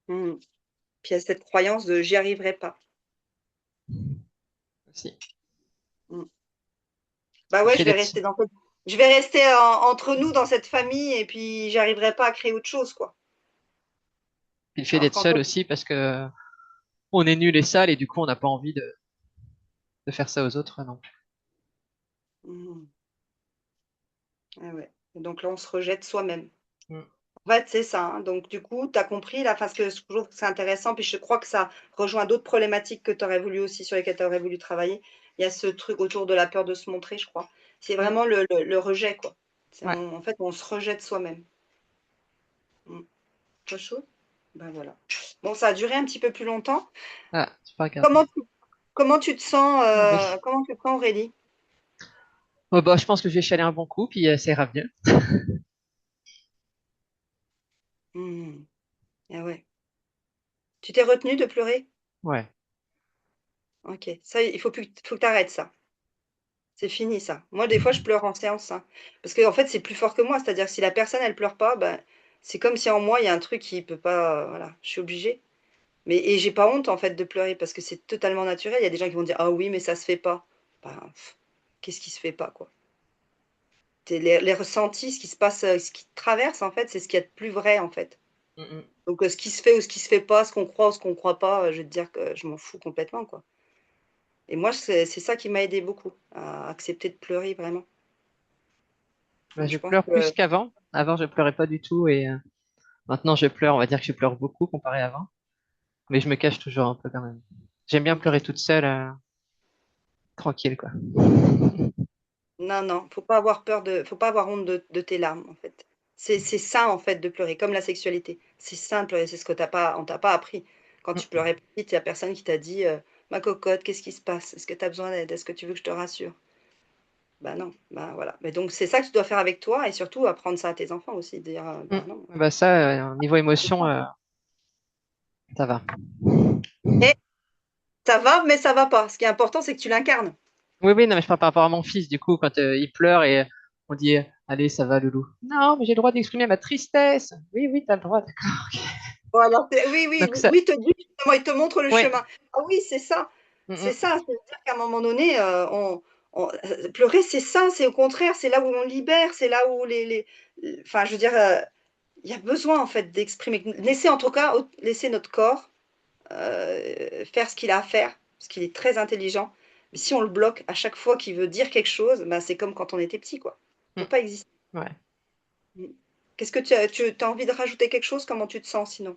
Mmh. Puis il y a cette croyance de: «J'y arriverai pas». Aussi. Mmh. Bah, Le ouais, fait d'être, je vais rester entre nous dans cette famille et puis j'arriverai pas à créer autre chose, quoi. puis le fait Alors d'être qu'en seul fait aussi parce que on est nul et sale et du coup on n'a pas envie de faire ça aux autres, non. mmh, ah ouais, et donc là, on se rejette soi-même. Mm. En fait, c'est ça, hein, donc du coup, tu as compris là, parce que je trouve que c'est intéressant, puis je crois que ça rejoint d'autres problématiques que tu aurais voulu aussi sur lesquelles tu aurais voulu travailler. Il y a ce truc autour de la peur de se montrer, je crois. C'est Mm. vraiment le rejet, quoi. C'est Ouais. en fait, on se rejette soi-même. Mmh. Autre chose? Ben, voilà. Bon, ça a duré un petit peu plus longtemps. Ah, c'est pas grave. Comment tu comment tu te sens, Ah oui. comment tu te sens, Aurélie? Oh, bah, je pense que je vais chialer un bon coup puis ça ira mieux. Mmh. Ah ouais. Tu t'es retenue de pleurer? Ouais. OK. Ça, il faut que tu arrêtes ça. C'est fini ça. Moi, des fois, je pleure en séance, hein, parce qu'en fait, c'est plus fort que moi. C'est-à-dire que si la personne, elle pleure pas, ben, c'est comme si en moi, il y a un truc qui peut pas, voilà, je suis obligée. Mais et j'ai pas honte, en fait, de pleurer parce que c'est totalement naturel. Il y a des gens qui vont dire: «Ah oui, mais ça se fait pas». Ben, qu'est-ce qui se fait pas, quoi? C'est les ressentis, ce qui se passe, ce qui te traverse, en fait, c'est ce qu'il y a de plus vrai, en fait. Mm, mm. Donc ce qui se fait ou ce qui se fait pas, ce qu'on croit ou ce qu'on croit pas, je vais te dire que je m'en fous complètement, quoi. Et moi, c'est ça qui m'a aidé beaucoup à accepter de pleurer, vraiment. Bah, Je je pense pleure que plus qu'avant. Avant, je pleurais pas du tout et maintenant je pleure. On va dire que je pleure beaucoup comparé à avant, mais je me cache toujours un peu quand même. J'aime bien pleurer OK. toute seule, tranquille quoi. Non, non, faut pas avoir honte de tes larmes, en fait. C'est sain, en fait, de pleurer, comme la sexualité. C'est sain de pleurer, c'est ce que on t'a pas appris. Quand tu Mm. pleurais petite, il y a personne qui t'a dit, «Ma cocotte, qu'est-ce qui se passe? Est-ce que tu as besoin d'aide? Est-ce que tu veux que je te rassure?» Bah non, bah voilà. Mais donc c'est ça que tu dois faire avec toi et surtout apprendre ça à tes enfants aussi, dire, Mm. «Bah non». Bah ça, niveau émotion, ça va. Mais ça va, mais ça va pas. Ce qui est important, c'est que tu l'incarnes. Oui, oui, non, mais je parle par rapport à mon fils, du coup, quand il pleure et on dit, allez, ça va, loulou. Non, mais j'ai le droit d'exprimer ma tristesse. Oui, oui, t'as le droit, d'accord. Voilà, oui, oui, Donc oui, ça, oui, il te dit justement, il te montre le ouais. chemin. Ah oui, c'est ça. Mm, C'est mm. ça, c'est-à-dire qu'à un moment donné, Pleurer, c'est ça, c'est au contraire, c'est là où on libère, c'est là où enfin, je veux dire, il y a besoin en fait d'exprimer. Laisser en tout cas, laisser notre corps faire ce qu'il a à faire, parce qu'il est très intelligent. Mais si on le bloque à chaque fois qu'il veut dire quelque chose, ben, c'est comme quand on était petit, quoi. Il ne Mm. peut pas exister. Ouais. Mm. Qu'est-ce que tu as envie de rajouter quelque chose? Comment tu te sens sinon?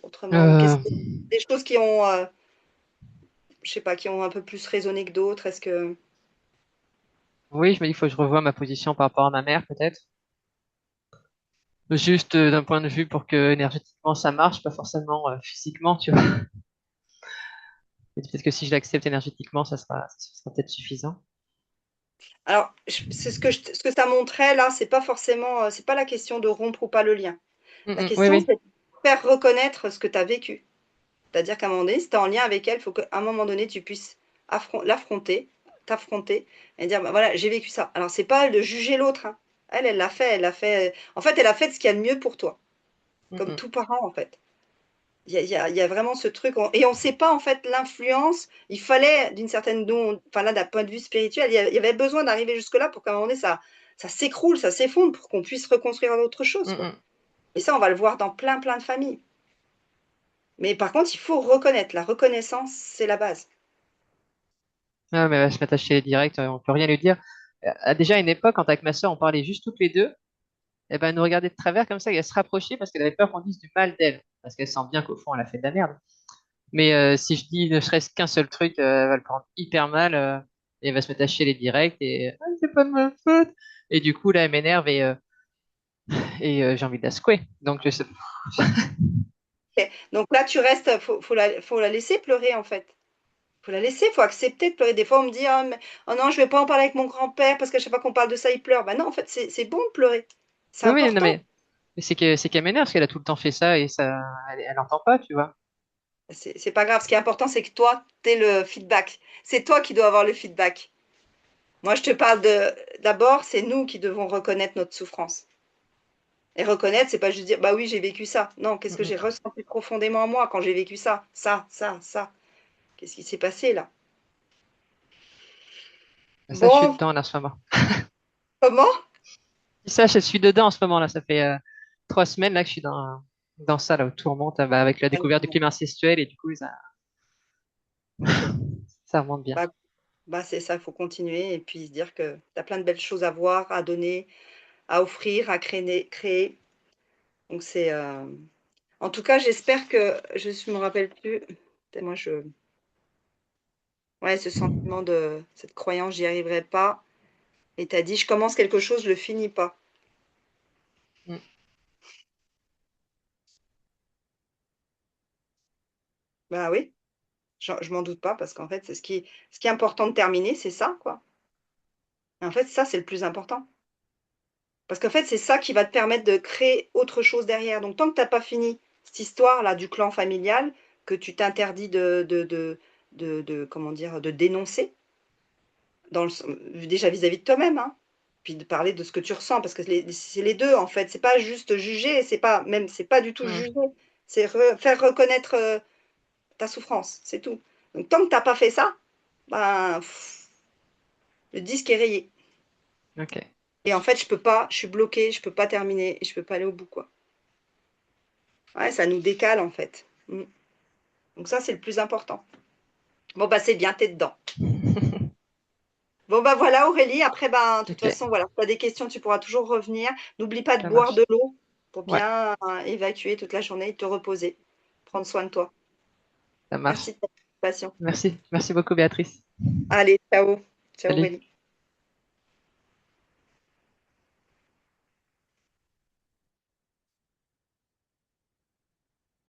Autrement, ou Euh, qu'est-ce que des choses qui ont, je sais pas, qui ont un peu plus résonné que d'autres? Est-ce que oui, je me dis qu'il faut que je revoie ma position par rapport à ma mère, peut-être. Juste d'un point de vue pour que énergétiquement ça marche, pas forcément physiquement, tu vois. Et peut-être que si je l'accepte énergétiquement, ça sera peut-être suffisant. alors, c'est ce que ça montrait là, c'est pas forcément, c'est pas la question de rompre ou pas le lien. La Oui, question, oui. c'est de faire reconnaître ce que tu as vécu. C'est-à-dire qu'à un moment donné, si tu es en lien avec elle, il faut qu'à un moment donné, tu puisses l'affronter, t'affronter et dire, bah, voilà, j'ai vécu ça. Alors, c'est pas de juger l'autre, hein. Elle l'a fait, elle l'a fait. En fait, elle a fait ce qu'il y a de mieux pour toi, comme Mm. tout parent, en fait. Il y a vraiment ce truc, et on ne sait pas, en fait, l'influence. Il fallait, d'une certaine, enfin là, d'un point de vue spirituel, il y avait besoin d'arriver jusque-là pour qu'à un moment donné, ça s'écroule, ça s'effondre, pour qu'on puisse reconstruire autre chose, quoi. Mm. Et ça, on va le voir dans plein, plein de familles. Mais par contre, il faut reconnaître. La reconnaissance, c'est la base. Ah, mais elle va se mettre à chialer direct, on peut rien lui dire. Déjà à une époque, quand avec ma sœur, on parlait juste toutes les deux, et ben, elle nous regardait de travers comme ça, et elle se rapprochait parce qu'elle avait peur qu'on dise du mal d'elle. Parce qu'elle sent bien qu'au fond, elle a fait de la merde. Mais si je dis ne serait-ce qu'un seul truc, elle va le prendre hyper mal, et elle va se mettre à chialer direct, et ah, c'est pas de ma faute. Et du coup, là, elle m'énerve, et j'ai envie de la secouer. Donc, je sais. Ok. Donc là, tu restes, faut la laisser pleurer en fait. Faut la laisser, faut accepter de pleurer. Des fois, on me dit, ah, oh non, je vais pas en parler avec mon grand-père parce que je sais pas qu'on parle de ça, il pleure. Ben non, en fait, c'est bon de pleurer. C'est Oui, oui, non, important. mais c'est qu'elle m'énerve parce qu'elle a tout le temps fait ça, et ça, elle entend pas, tu vois. C'est pas grave. Ce qui est important, c'est que toi, tu aies le feedback. C'est toi qui dois avoir le feedback. Moi, je te parle d'abord, c'est nous qui devons reconnaître notre souffrance. Et reconnaître, c'est pas juste dire, bah oui, j'ai vécu ça. Non, qu'est-ce que Mm. j'ai ressenti profondément en moi quand j'ai vécu ça? Ça. Qu'est-ce qui s'est passé là? Ça, je suis Bon, dedans là, en ce moment. comment? Ça, je suis dedans en ce moment là. Ça fait 3 semaines là que je suis dans ça là où tout remonte bah, avec la découverte du climat incestuel et du coup Ok. ça remonte bien. Bah, bah, c'est ça, il faut continuer et puis se dire que tu as plein de belles choses à voir, à donner, à offrir, à créer. Donc c'est, en tout cas, j'espère que je me rappelle plus. Moi, ouais, ce sentiment de cette croyance, j'y arriverai pas. Et tu as dit, je commence quelque chose, je le finis pas. Mm. Bah oui, je m'en doute pas parce qu'en fait, c'est ce qui est important de terminer, c'est ça, quoi. Et en fait, ça, c'est le plus important. Parce qu'en fait, c'est ça qui va te permettre de créer autre chose derrière. Donc, tant que tu as pas fini cette histoire-là du clan familial, que tu t'interdis comment dire, de dénoncer, déjà vis-à-vis de toi-même, hein, puis de parler de ce que tu ressens, parce que c'est les deux, en fait. C'est pas juste juger, c'est pas du tout Mm. juger, c'est faire reconnaître ta souffrance, c'est tout. Donc, tant que tu n'as pas fait ça, ben, le disque est rayé. Ok. Et en fait, je peux pas, je suis bloquée, je peux pas terminer, et je peux pas aller au bout, quoi. Ouais, ça nous décale, en fait. Mm. Donc ça, c'est le plus important. Bon, bah, c'est bien, t'es dedans. Bon, bah, voilà, Aurélie. Après, bah, de toute Ok, façon, voilà, si tu as des questions, tu pourras toujours revenir. N'oublie pas de ça boire marche. de l'eau pour Ouais, bien évacuer toute la journée et te reposer. Prendre soin de toi. ça marche. Merci de ta participation. Merci beaucoup Béatrice. Allez, ciao. Ciao, Salut. Aurélie.